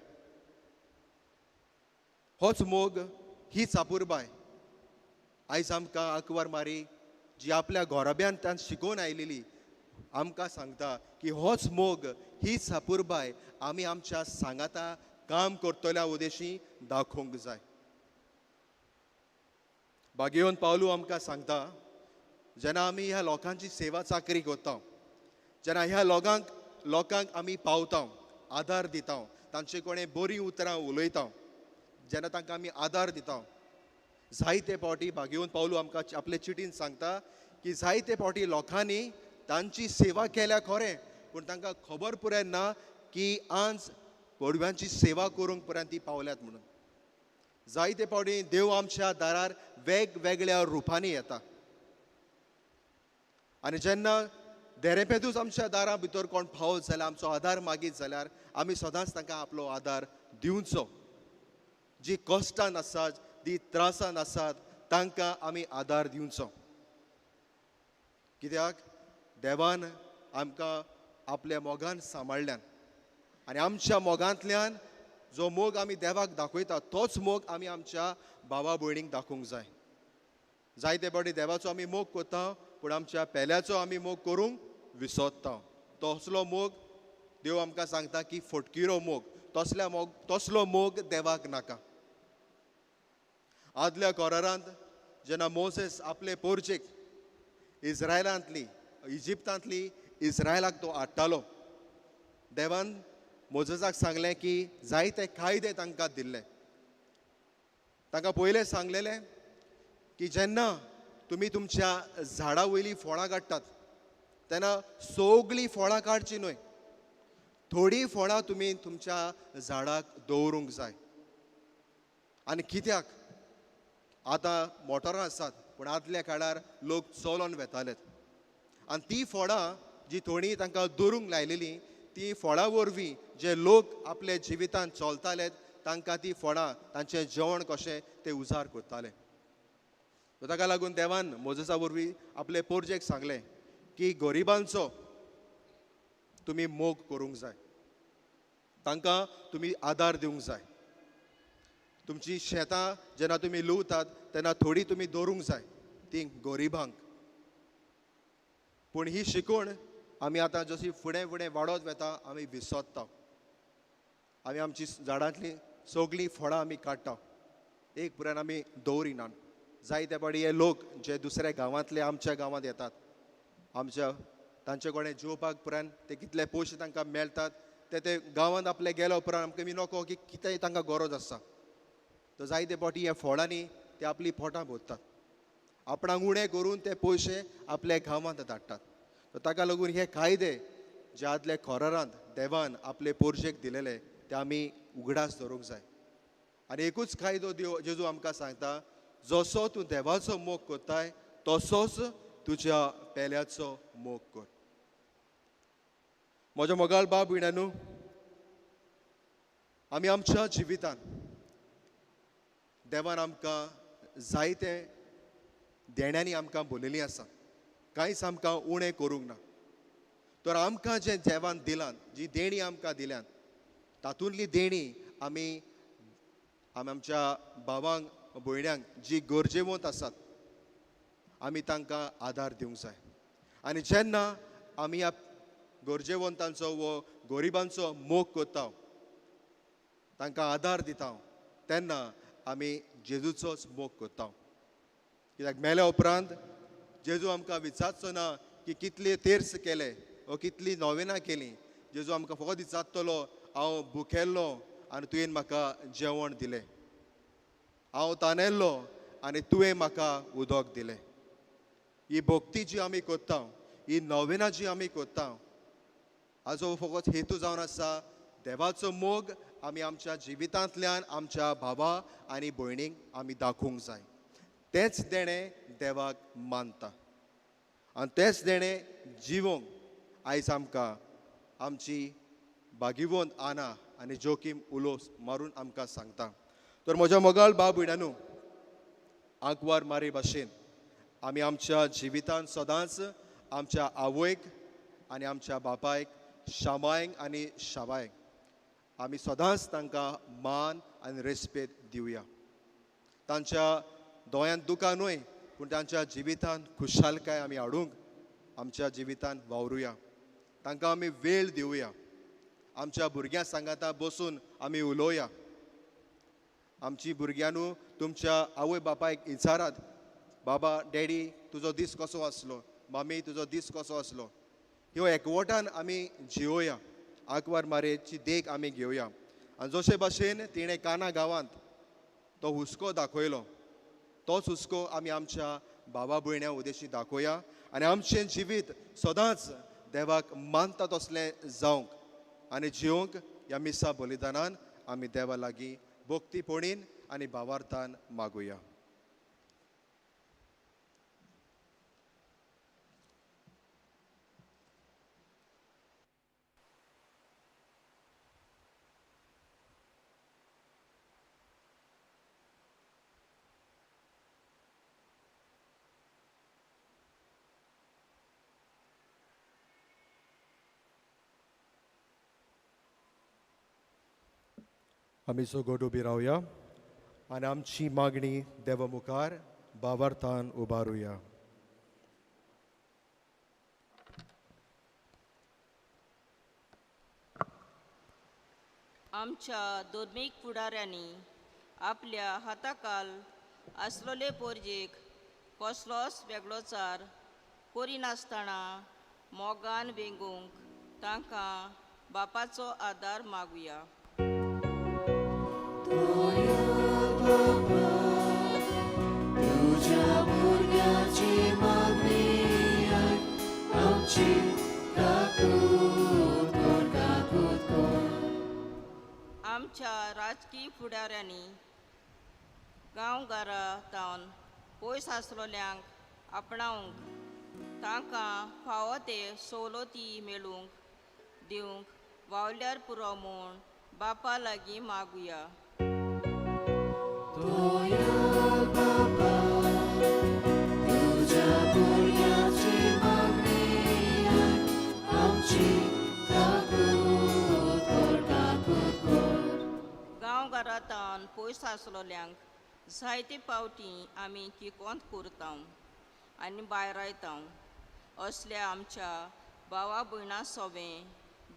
होच मोग, हीच आपुरबाय आयज आमकां आंकवार मारी जी आपल्या घोराब्यान तान शिकोवन आयलेली आमकां सांगता की होच मोग, हीच आपुरबाय आमी आमच्या सांगाता काम करतल्या उदेशी दाखोवंक जाय. बागेवन पावलू आमकां सांगता जेन्ना आमी ह्या लोकांची सेवा चाकरी करता, जेन्ना ह्या लोकांक आमी पावता, आदार दिता, तांचे कडेन बरीं उतरां उलयता, जेन्ना तांकां आमी आदार दिता, जायते फावटी बागेवन पावलू आमकां आपले चिटीन सांगता की जायते फावटी लोकांनी तांची सेवा केल्या खरें पूण तांकां खबर पुराय ना की आज गोरवांची सेवा करूंक पर्यंत ती पावल्यात म्हणून. जायते फावटी देव आमच्या दारार वेगवेगळ्या रुपांनी येता आनी जेन्ना देरेपेदूच आमच्या दारा भितर कोण पावत जाल्यार आमचो आदार मागीत जाल्यार आमी सदांच तांकां आपलो आदार दिवचो. जी कश्टान आसात, जी त्रासान आसात तांकां आमी आदार दिवचो. कित्याक देवान आमकां आपल्या मोगान सांबाळल्यान आनी आमच्या मोगांतल्यान जो मोग आमी देवाक दाखयता तोच मोग आमी आमच्या भावा भयणीक दाखोवंक जाय. जायते फावटी देवाचो आमी मोग करता पूण आमच्या पेल्याचो आमी मोग करूंक विसरता. तसलो मोग देव आमकां सांगता की फटकिरो मोग, तसलो मोग देवाक नाका. आदल्या कोरारांत जेन्ना मोसेस आपले पोरचेक इजिप्तांतली इस्रायलाक तो हाडटालो, देवान मोजेसाक सांगलें की जायते कायदे तांकां दिल्ले. तांकां पयलें सांगलेलें की जेन्ना तुमी तुमच्या झाडां वयलीं फळां काडटात तेन्ना सगळीं फळां काडची न्हय, थोडीं फळां तुमी तुमच्या झाडाक दवरूंक जाय. आनी कित्याक? आतां मोटरां आसात पूण आदल्या काळार लोक चलोन वेतालेत आनी तीं फळां जीं थोडीं तांकां दवरूंक लायलेलीं तीं फळां वरवीं जे लोक आपले जिवितांत चलताले तांकां तीं फळां तांचें जेवण कशें तें उजार करताले. ताका लागून देवान मोजेसा वरवीं आपले पोरचेक सांगलें की गरिबांचो तुमी मोग करूंक जाय, तांकां तुमी आदार दिवंक जाय. तुमची शेतां जेन्ना तुमी लुवतात तेन्ना थोडी तुमी दवरूंक जाय ती गरिबांक. पूण ही शिकवण आमी आतां जशी फुडें फुडें वाडत वेता आमी विसरता. आमी आमची झाडांतलीं सगळीं फळां आमी काडटा, एक पुरान आमी दवरिनात. जायते पाटी हे लोक जे दुसऱ्या गांवांतले आमच्या गांवांत येतात तांचे कोणें जेवपाक उपरांत ते कितले पयशे तांकां मेळटात ते गांवांत आपले गेल्या उपरांत आमकां बी नोको की कितेंय तांकां गरज आसा तर जायते पाटी ह्या फळांनी ते आपली पोटां भरतात आपणाक उणें करून ते पयशे आपल्या गांवांत धाडटात तर ताका लागून हे कायदे जे आदले खोरारांत देवान आपले पोरशेक दिलेले ते आमी उगडास दवरूंक जाय आनी एकूच कायदो जेजू आमकां सांगता जसो तूं देवाचो मोग कोत्ताय तसोच तुज्या पेल्याचो मोग कर म्हज्या मोगाळ बाब भयणानू आमी आमच्या जिवितान देवान आमकां जायते देण्यांनी आमकां भरलेलीं आसा कांयच आमकां उणें करूंक ना तर आमकां जें देवान दिलां जी देणी आमकां दिल्यात तातूंतली देणी आमी आमच्या भावांक भयण्यांक जी गरजेवंत आसात आमी तांकां आदार दिवंक जाय आनी जेन्ना आमी ह्या गरजेवंतांचो वो गरिबांचो मोग कोत्ता तांकां आदार दिता तेन्ना आमी जेजूचोच मोग कोत्ता कित्याक मेल्या उपरांत जेजू आमकां विचारचो ना की कितले तेर्स केले वा कितली नोवेनां केलीं जेजू आमकां फकत विचारतलो हांव भुकेल्लो आनी तुवें म्हाका जेवण दिलें हांव तानेल्लो आनी तुवें म्हाका उदक दिलें ही भक्ती जी आमी कोत्ता ही नोवेनां जी आमी कोत्ता हाजो फकत हेतू जावन आसा देवाचो मोग आमी आमच्या जिवितांतल्यान आमच्या भावा आनी भयणींक आमी दाखोवंक जाय तेंच देणें देवाक मानता आनी तेंच देणें जिवोंक आयज आमकां आमची बागिवंत आना आनी जोखीम उलोस मारून आमकां सांगता तर म्हज्या मोगाळ भाव भयणानू आंकवार मारी भाशेन आमी आमच्या जिवितांत सदांच आमच्या आवयक आनी आमच्या बापायक शामायक आनी शावायक आमी सदांच तांकां मान आनी रेस्पेद दिवया तांच्या दोळ्यांत दुकानूय पूण तांच्या जिवितांत खुशालकाय आमी हाडूंक आमच्या जिवितांत वावरुया तांकां आमी वेळ दिवया आमच्या भुरग्यां सांगाता बसून आमी उलोवया आमची भुरग्यांनू तुमच्या आवय बापायक विचारात बाबा डॅडी तुजो दीस कसो आसलो मामी तुजो दीस कसो आसलो ह्यो एकवटान आमी जिवोया आंकवार मारेची देख आमी घेवया आनी जशे भाशेन तिणें काना गांवांत तो हुस्को दाखयलो तोच हुस्को आमी आमच्या भावा भयण्या उदेशी दाखोवया आनी आमचें जिवीत सदांच देवाक मानता तसलें जावंक आनी जिवंक ह्या मिसा बलिदानान आमी देवा लागीं भक्तीपणीन आनी भावार्थान मागुया आमी सोगोट उबी रावया आनी आमची मागणी देवा मुखार भावार्थान उबारुया आमच्या धर्मीक फुडाऱ्यांनी आपल्या हाताकाल आसलोले पोरजेक कसलोच वेगळोचार करिनासतना मोगान वेंगूंक तांकां बापाचो आदार मागुया तुझ्या भुरग्याची मागणी आमची काकूत कर आमच्या राजकीय फुडाऱ्यांनी गांवगारांतावन पयस आसलोल्यांक आपणावंक तांकां फावो ते सवलती मेळूंक दिवंक वावल्यार पुरो म्हूण बापा लागीं मागुया तुझ्या भुरग्याची मागणी आमची काकूत कर गांवगारांतावन पयस आसलोल्यांक जायते पावटी आमी किकोंत करता आनी भायर रायता असल्या आमच्या भावा भयणां सोबें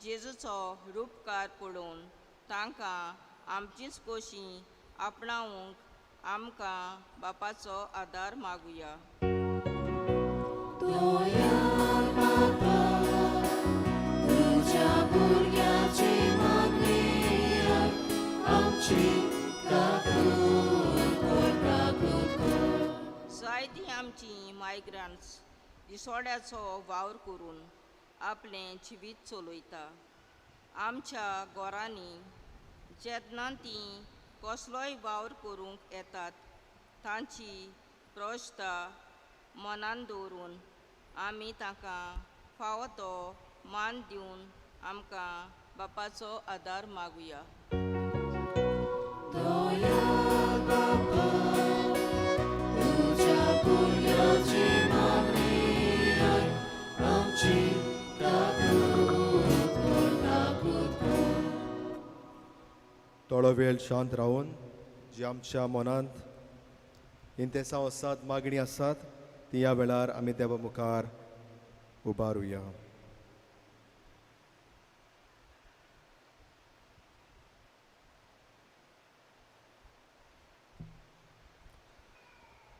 जेजूचो रूपकार पडून तांकां आमचीच खोशी आपणावंक आमकां बापाचो आदार मागुया. दयाळ बापा, तुझ्या भुरग्याची मागणी आमची काकूट कर. जायतीं आमची मायग्रंट्स दिसोड्याचो वावर करून आपलें जिवीत चलयता. आमच्या घरांनी जेन्ना तीं कसलोय वावर करूंक येतात तांची प्रश्ता मनान दवरून आमी तांकां फावो तो मान दिवन आमकां बापाचो आदार मागुया. दयाळ बापा, तुझ्या भुरग्याची मागणी आमची काकूट कर. थोडो वेळ शांत रावन जी आमच्या मनांत इंतेसां आसात, मागणी आसात, ती ह्या वेळार आमी देवा मुखार उबारुया.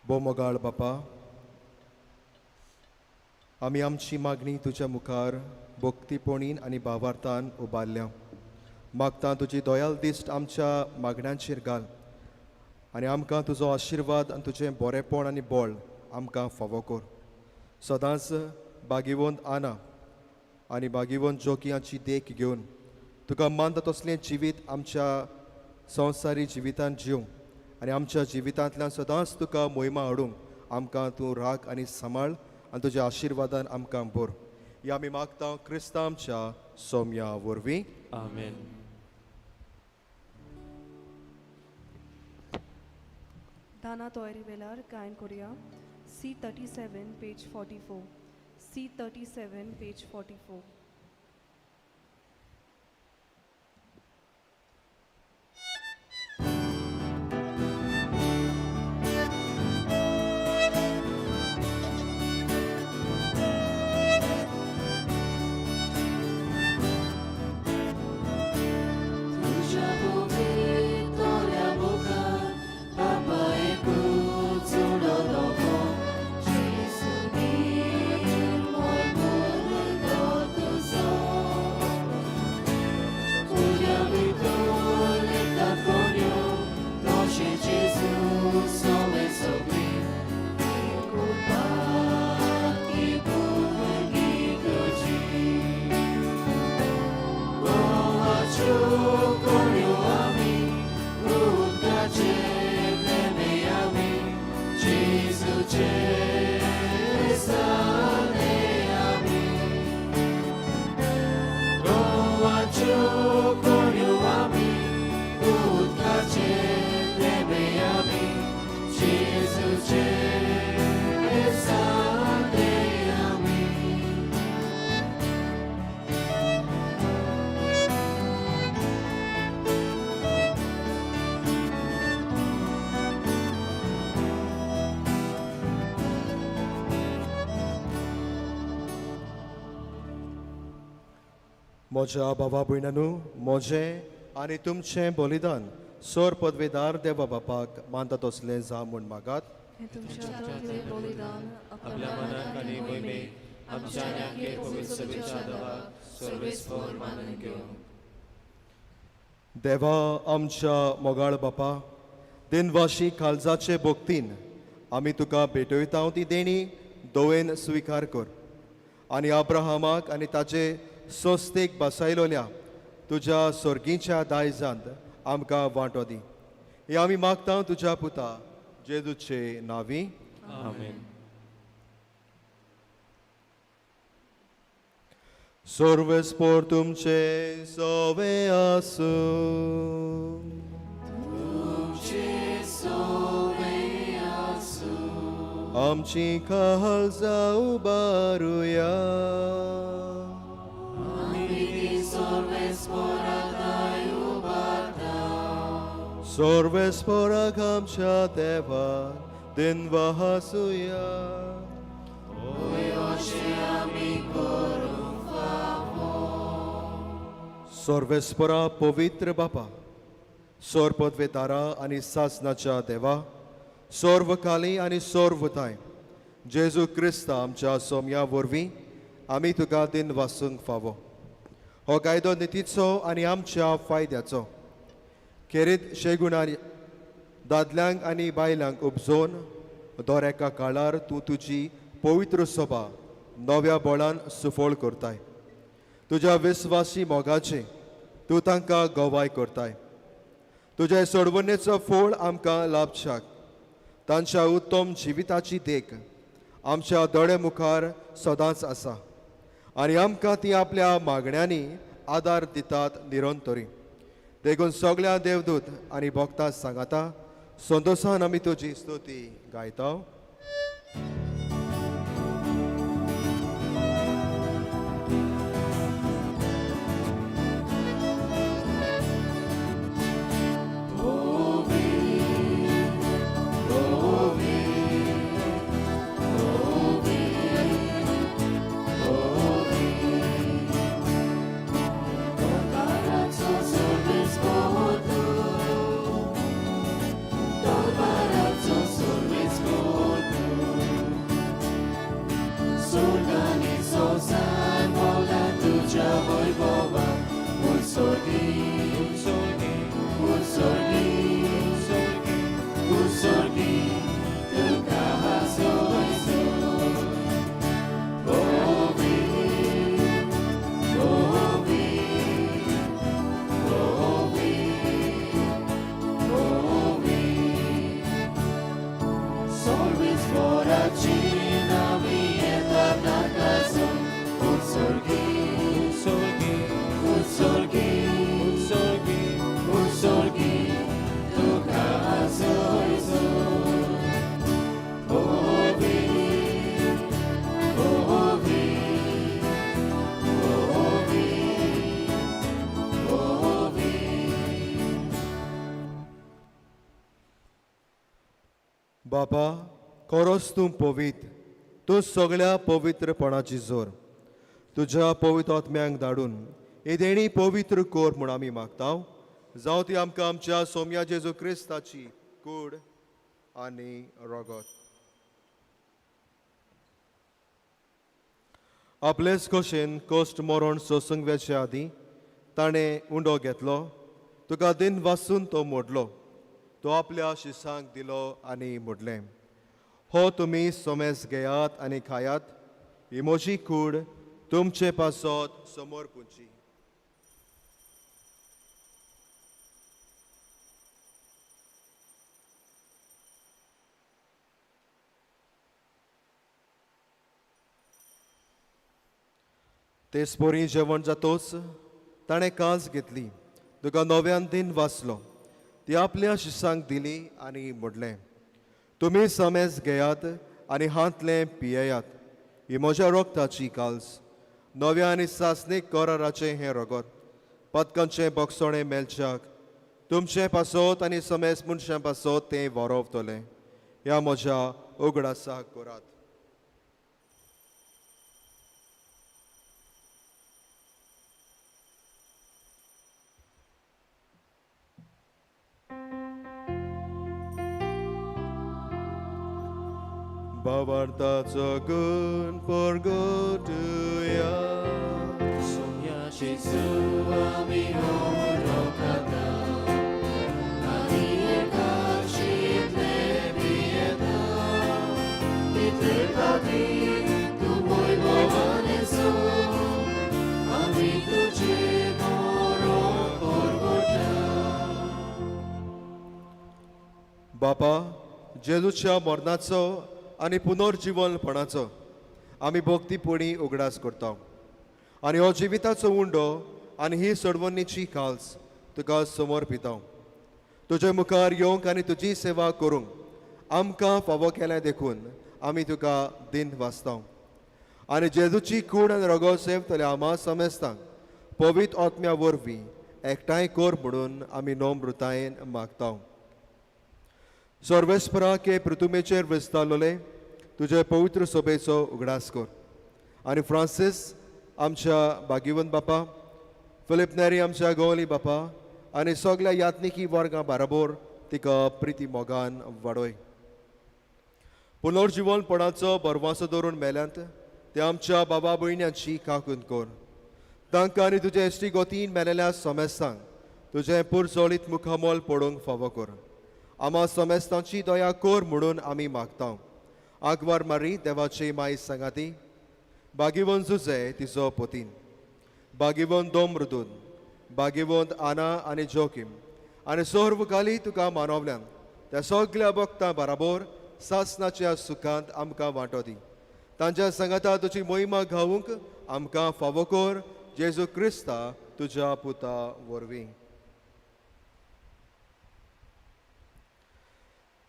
बो मोगाळ बापा, आमी आमची मागणी तुज्या मुखार भक्तीपोणीन आनी भावार्थान उबारल्या. मागता तुजी दयाल दिश्ट आमच्या मागण्यांचेर घाल आनी आमकां तुजो आशिर्वाद आनी तुजें बरेंपण आनी बळ आमकां फावो कर. सदांच बागीवंत आना आनी बागीवंत जोकियाची देख घेवन तुका मानता तसलें जिवीत आमच्या संवसारी जिवितांत जिवंक आनी आमच्या जिवितांतल्यान सदांच तुका मोहिमा हाडूंक आमकां तूं राख आनी सांबाळ आनी तुज्या आशिर्वादान आमकां भर. ही आमी मागता क्रिस्तां आमच्या सौम्या वरवीं. आमेन. दाना तोयरी वेलार गायन Korea. C37 page 44. C37 page 44. तुझ्या पवित्रल्या मुखार बापा एकूच सोडलो फोन. जेसू निर्मळ मुर्दो तुजो. तुझ्या भितर येता कोण्यो तशें जेसू सगळे सगळी कृपाकी भुरगीं तुजी. गोवाच्यो कोण्यो आमी उदकाचे प्रेमे आमी जेजूचे साने आमी. गोवाच्यो कोण्यो आमी उदकाचे प्रेमे आमी जेजूचे साने आमी. म्हज्या भावा भयणांनो, म्हजें आनी तुमचें बलिदान सोर पदवेदार देवा बापाक मानता तसलें जा म्हूण मागात. हे तुमच्या हातांतले बलिदान आपल्या मनाक आनी मोहिमेक आमच्या आंखेर पवित्र सभेच्या आदाराक सर्वेस्पर मानून घेवंक. देवा आमच्या मोगाळ बापा, दिनवाशी काळजाचे भक्तीन आमी तुका भेटयता ती देणी दोवेन स्विकार कर आनी अब्राहमाक आनी ताचे सोस्तेक बसयलोल्या तुज्या सर्गीच्या दायजांत आमकां वांटो दी. हे आमी मागता तुज्या पुता जेजूचे नांवी. आमेन. सर्वेस्पर तुमचे सवे आसूं. तुमचे सोवे आसूं. आमची काळजा उबारुया. आमी सर्वेस्पराकाय उबारता. सर्वेस्पराक आमच्या देवा दिनवासूया. अशें आमी करूंक फावो. सर्वेस्परा पवित्र बापा, सोर पदवेदारा आनी सासनाच्या देवा सोर्वकाली आनी सोर्वताय जेजू क्रिस्त आमच्या सोम्या वरवीं आमी तुका दिन वासूंक फावो. हो कायदो नितीचो आनी आमच्या फायद्याचो. खेरीत शेगुणा दादल्यांक आनी बायलांक उपजोवन दर एका काळार तूं तुजी पवित्र सभा नव्या बळान सुफोळ करताय. तुज्या विस्वासी मोगाचे तूं तांकां गोवाय करताय. तुज्या सोडवणेचो फोळ आमकां लाभशाक तांच्या उत्तम जिविताची देख आमच्या दोळे मुखार सदांच आसा आनी आमकां ती आपल्या मागण्यांनी आदार दितात निरंतरी. देखून सगळ्या देवदूत आनी भक्तां सांगाता संतोशान आमी तुजी स्तुती गायता. बापा खरोच तूं पवित्र. तूं सगळ्या पवित्रपणाची जोर. तुज्या पवित्र आत्म्यांक धाडून ही देणी पवित्र कोर म्हूण आमी मागता. जावं ती आमकां आमच्या सोम्या जेजू क्रिस्ताची कूड आनी रगत. आपलेच कशेन कोश्ट मरण सोसूंक वेचे आदीं ताणें उंडो घेतलो. तुका दिन वाचून तो मोडलो. तो आपल्या शिसांक दिलो आनी मोडलें. हो तुमी सोमेस घेयात आनी खायात. ही म्हजी कूड तुमचे पासत समोर पुंची. तेसपोरी जेवण जातोच ताणें कास घेतली. तुका नव्यान दिन वाचलो. ती आपल्या शिसांक दिली आनी मोडलें. तुमी समेज घेयात आनी हातलें पियेयात. ही म्हज्या रोगताची काल्स. नव्या आनी सासणीक कराराचें हें रगत पदकांचें बोगसोणें मेलच्याक तुमचें पासत आनी समेज मनशां पासत तें वरोवतलें. ह्या म्हज्या उगडासाक करात. Bawartaco gun porgotuya. Sonia Jesu ami horokata. Ani ekashit lebieta. Itrepati tu mój bohanesu. Ami tudzie moro porgota. बापा जेजूच्या मरणाचो आनी पुनर्जीवनपणाचो आमी भक्तीपणी उगडास करता. आनी हो जिविताचो उंडो आनी ही सोडवणीची काल्स तुका समर्पिता. तुजे मुखार येवंक आनी तुजी सेवा करूंक आमकां फावो केलें देखून आमी तुका दिन वाचता. आनी जेजूची कूड आनी रगत सेवतले आमा समेस्तांक पवित्र आत्म्या वरवीं एकठांय कर म्हणून आमी नम्रतायेन मागता. सर्वेस्परा के पृथुमेचेर विस्तारलोले तुजे पवित्र सभेचो उगडास कर. आनी फ्रांसीस आमच्या बागीवन बापा, फिलिप नेरी आमच्या गोवली बापा आनी सगल्या यात्निकी वर्गां बाराबोर तिका प्रिती मोगान वाडोय. पुनर्जीवनपणाचो बरवासो दवरून मेल्यांत ते आमच्या बाबा भयण्यांची काकून कोर. तांकां आनी तुजे इश्टिगोतीन मेलेल्या सोमेस्तांक तुजें पुरजोळीत मुखामोल पडोवंक फावो कर. आमा सोमेस्तांची दया कोर म्हणून आमी मागता. आग्वार मारी देवाची माय सांगाती, बागिवंत जुजे तिचो पोतीन, बागिवंत दोम मृदून, बागिवंत आना आनी जोकीम आनी सोर्वकाली तुका मानवल्यान त्या सगल्या भक्तां बाराबोर सासनाच्या सुखांत आमकां वांटो दी. तांच्या सांगाता तुजी मोहिमा गावूंक आमकां फावो कर. जेजू क्रिस्ता तुज्या पुता वरवीं.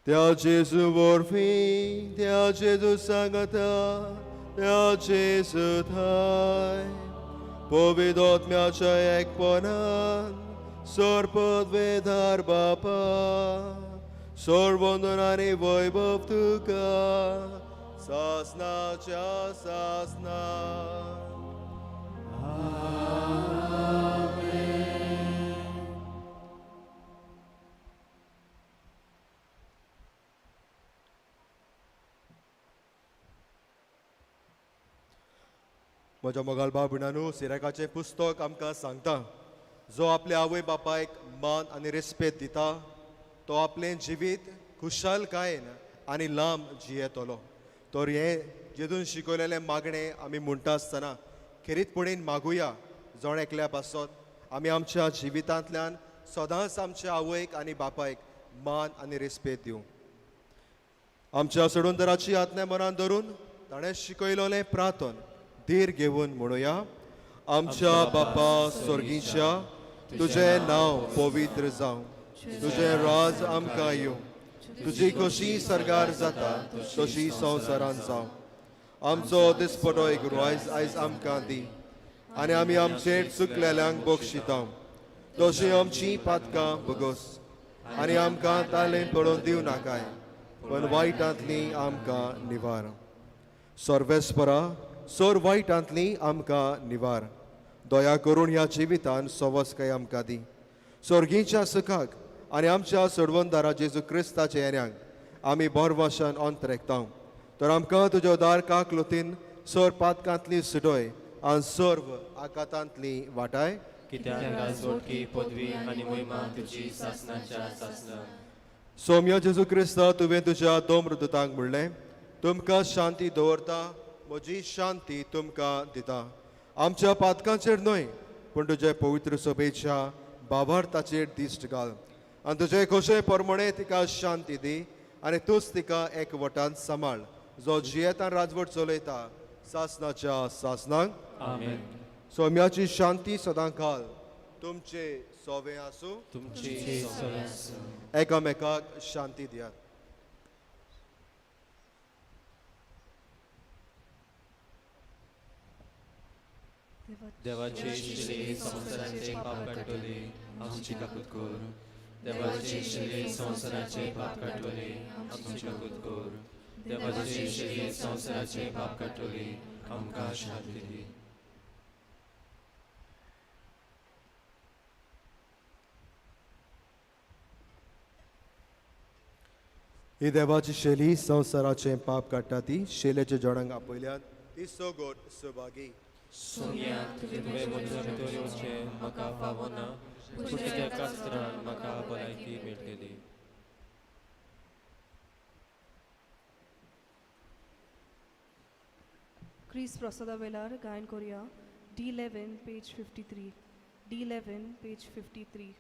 त्या जेजू वरवीं, त्या जेजू सांगाता, त्या जेजू थाय पवित्र आत्म्याच्या एकपणान सर्पद वेधार बापा सर्वंदन आनी वैभव तुका सासनाच्या सासना. म्हज्या मोगाल भाव भयणांनो, सिराकाचें पुस्तक आमकां सांगता जो आपल्या आवय बापायक मान आनी रेस्पेद दिता तो आपलें जिवीत खुशालकायेन आनी लांब जियेतलो. तर हें जेजून शिकयलेलें मागणें आमी म्हणटा आसतना खेरीतपणीन मागुया जण एकल्या पासत आमी आमच्या जिवितांतल्यान सदांच आमच्या आवयक आनी बापायक मान आनी रेस्पेद दिवं. आमच्या सोडूनदाराची आत्म्या मनान धरून ताणें शिकयलोलें प्रार्थन धीर घेवन म्हणुया. आमच्या बापा स्वर्गीच्या तुजें नांव पवित्र जावं, तुजें राज आमकां येवं, तुजी कशी सरगार जाता तशी संवसारांत जावं. आमचो दिसपटो एक आयज आयज आमकां दी आनी आमी आमचेर चुकलेल्यांक बक्षिता तशी आमची पातकां बगोस आनी आमकां तालें पडोवन दिवं नाकाय पण वायटांतली आमकां निवार. सर्वेस्परा सोर वायटांतली आमकां निवार. दया करून ह्या जिवितान सवस्काय आमकां दी. स्वर्गीच्या सुखाक आनी आमच्या सोडवणदारा जेजू क्रिस्ताच्या येण्याक आमी बोरवाशान अंत रेखता. तर आमकां तुज्या दार काक लोतीन सोर पातकांतली सुटोय आनी सर्व आकातांतली वाटाय. कित्याक राजवटकी पदवी आनी महिमा तुजी सासनाच्या सासना. सौम्य जेजू क्रिस्ता तुवें तुज्या दोन मृदुतांक म्हणलें तुमकां शांती दवरता, म्हजी शांती तुमकां दिता. आमच्या पातकांचेर न्हय पूण तुजे पवित्र सभेच्या भावार्थाचेर दिश्ट घाल आनी तुजे खोशे परमणे तिका शांती दी आनी तूंच तिका एकवटान सांबाळ जो जियेतान राजवट चलयता सासनाच्या सासनाक. आमेन. सौम्याची शांती सदां घाल तुमचे सोवे आसूं. तुमची सोय आसूं. एकामेकाक शांती दियात. देवाची इश्टिली संवसाराचे पाप काडटली आमची काकूत कोर. देवाची इश्टिली संवसाराचे पाप काडटली आमची काकूत कोर. देवाची इश्टिली संवसाराचे पाप काडटली आमकां शांती दी. ही देवाची शेली संवसाराचे पाप काडटा ती शेलेच्या जणांक आपयल्यात ती सोगोट सुभागी. सोनिया तुवें म्हज्या भितर येवचें म्हाका फावना पूण तुज्या कास्त्रान म्हाका भलायकी मेळटली. क्रिस प्रसादा वेलार गायन Korea. D11 page 53. D11 page 53.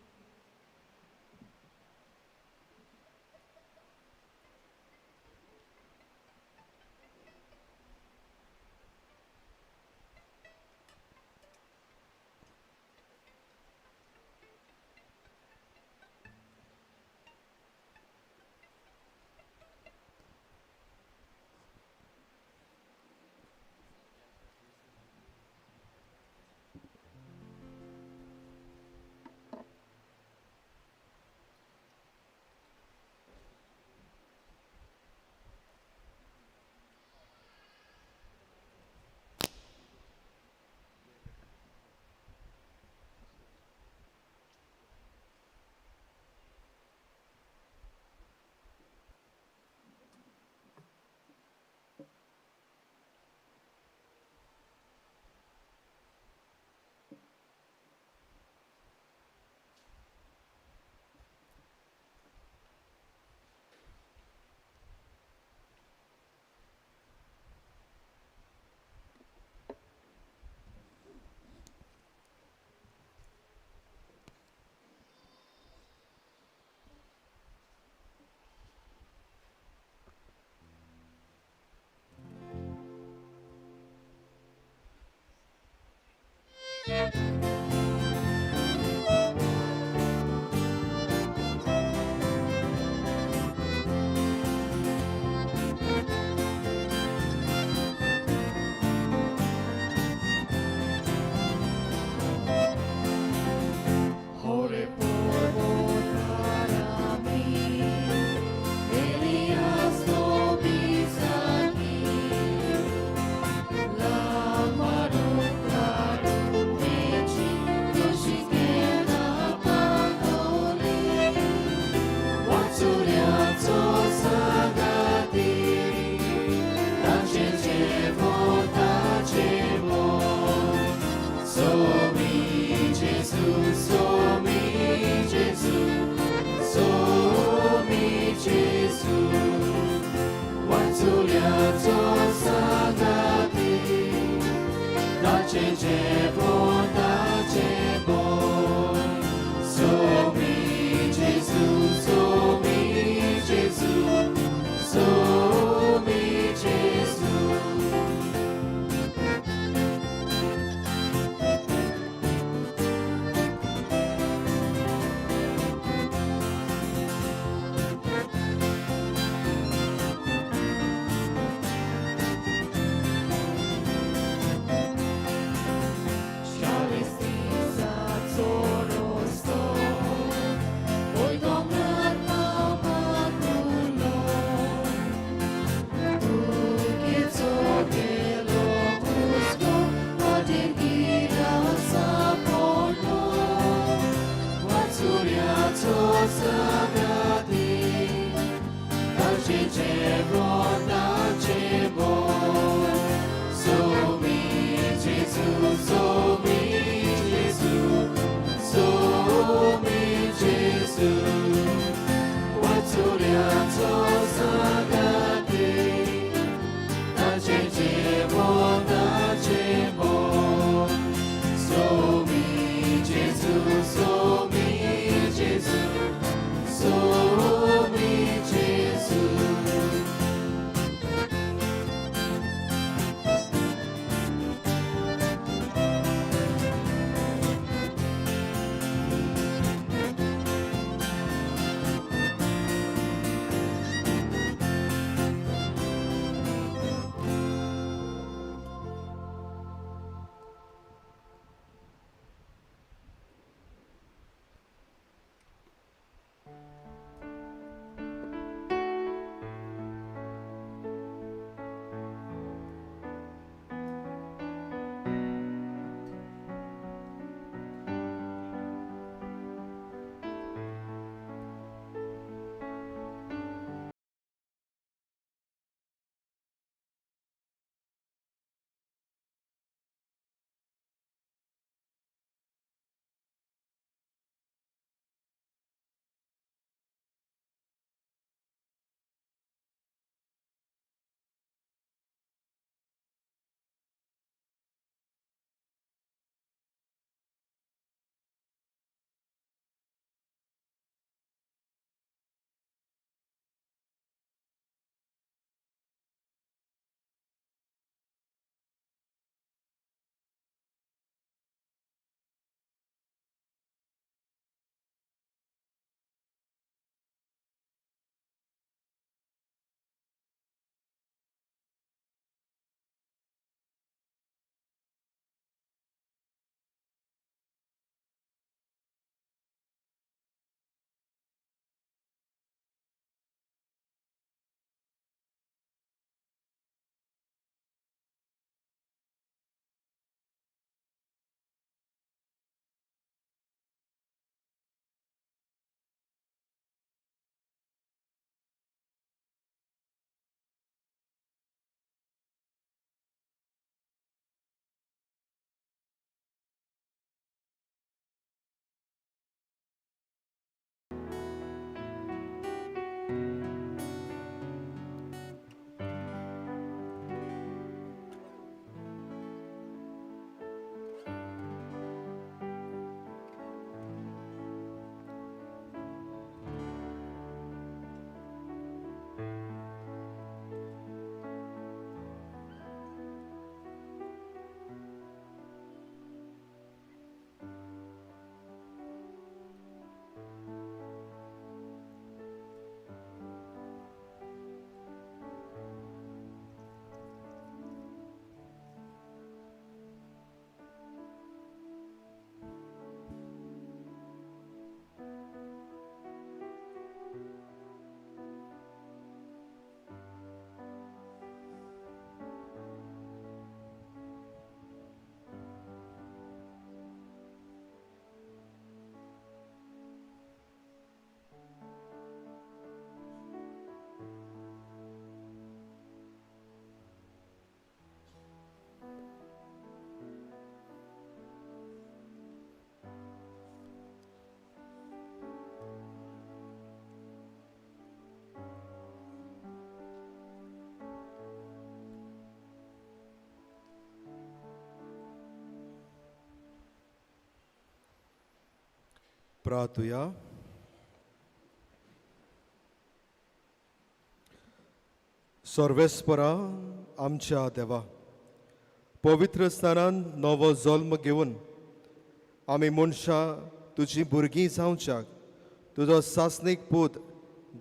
प्रार्थुया. सर्वेस्परा आमच्या देवा, पवित्र स्थानान नवो जल्म घेवन आमी मनशां तुजी भुरगीं जावच्याक तुजो सासणीक पूत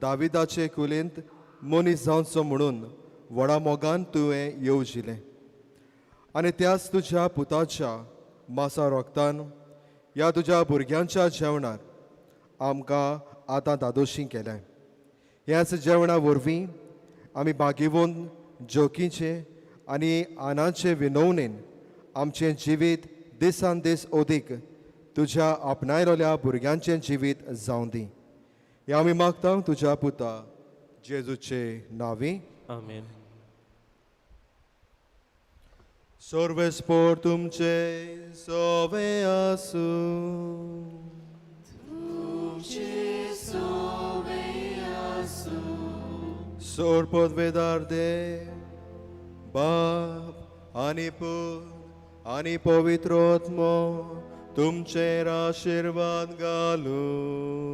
दाविदाचे कुलेंत मनीस जावचो म्हणून व्हडा मोगान तुवें येवजिलें आनी त्याच तुज्या पुताच्या मासा रोगतान ह्या तुज्या भुरग्यांच्या जेवणाक आमकां आतां दादोशी केलें. ह्याच जेवणा वरवीं आमी बागिवून जोकीचे आनी आनाचे विनवणेन आमचें जिवीत दिसान दीस ओदीक तुज्या आपणायलोल्या भुरग्यांचें जिवीत जावं दी. हें आमी मागता तुज्या पुता जेजूचे नांवी. आमेन. सर्वेस्पोर तुमचे सोवे आसूं. सोरपद वेदार्दे बाप आनी पूत आनी पवित्र आत्मो तुमचेर आशिर्वाद घालूं.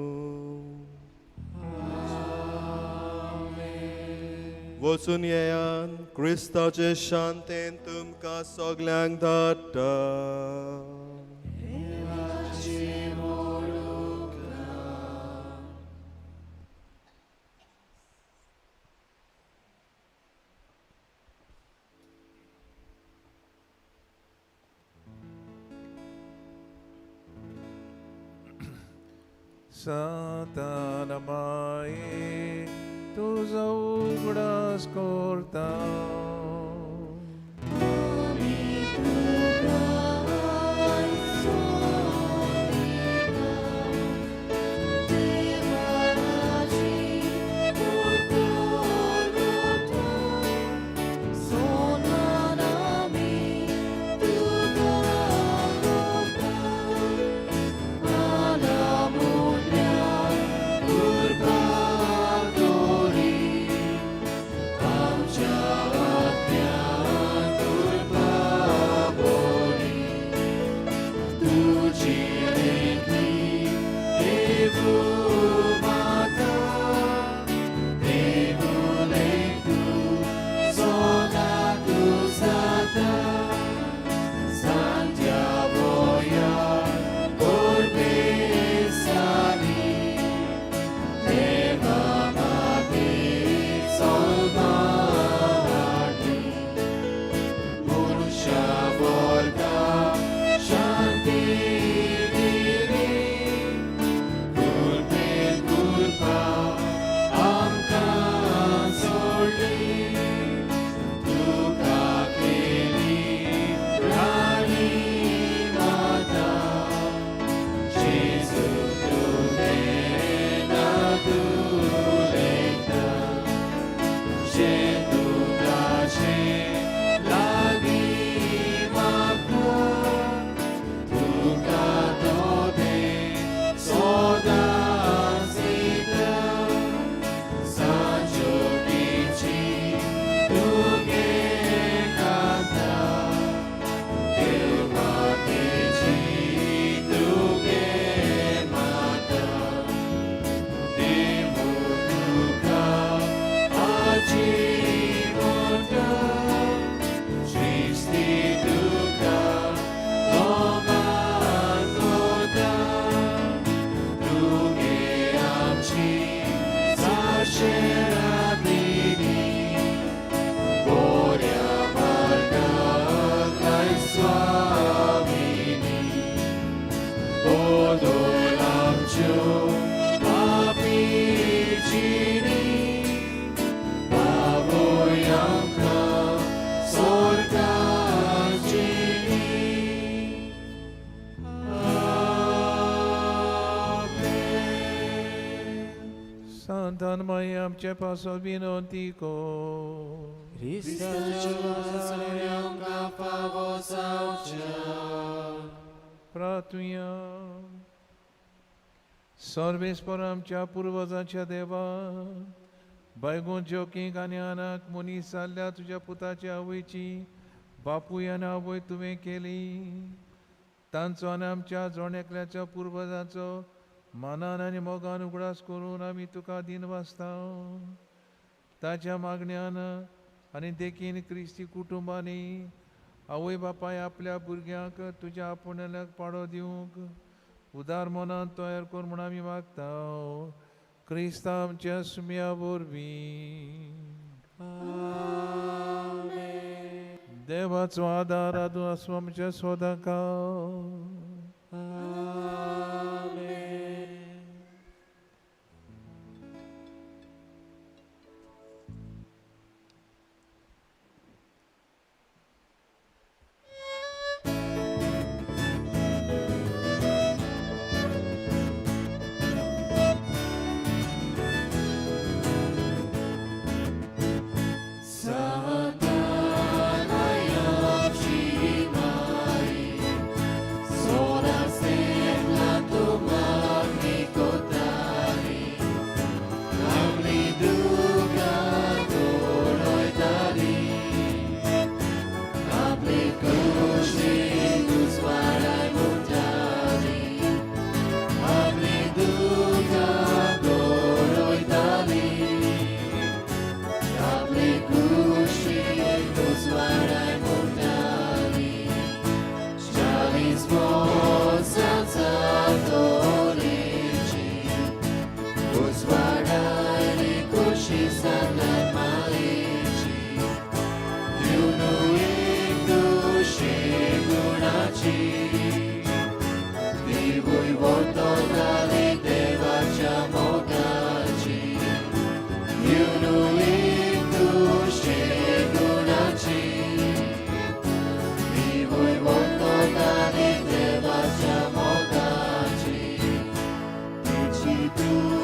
वचून येयान क्रिस्ताचे शांतेन तुमकां सगल्यांक धाडटा. Satanamae tuzo ugdas corta. Santanamae amche paso vinontico. Pratuya. सर्वेस्पर आमच्या पूर्वजांच्या देवा, बैगून जोकी गाण्यानाक मुनी साल्ल्या तुझ्या पुताच्या आवयची बापूय आनी आवय तुवें केली. तांचो आनी आमच्या जोणेकल्याच्या पूर्वजांचो मनान आनी मोगान उगडास करून आमी तुका दिन वाचता ताच्या मागण्यान आनी देखीन क्रिस्ती कुटुंबांनी आवय बापाय आपल्या भुरग्यांक तुज्या आपुणेल्याक पाडो दिवंक उदार मनान तयार कर म्हूण आमी मागता क्रिस्ता आमच्या सुम्या वरवीं देवाचो आदार आदू आसूं आमच्या सोदाकां Tu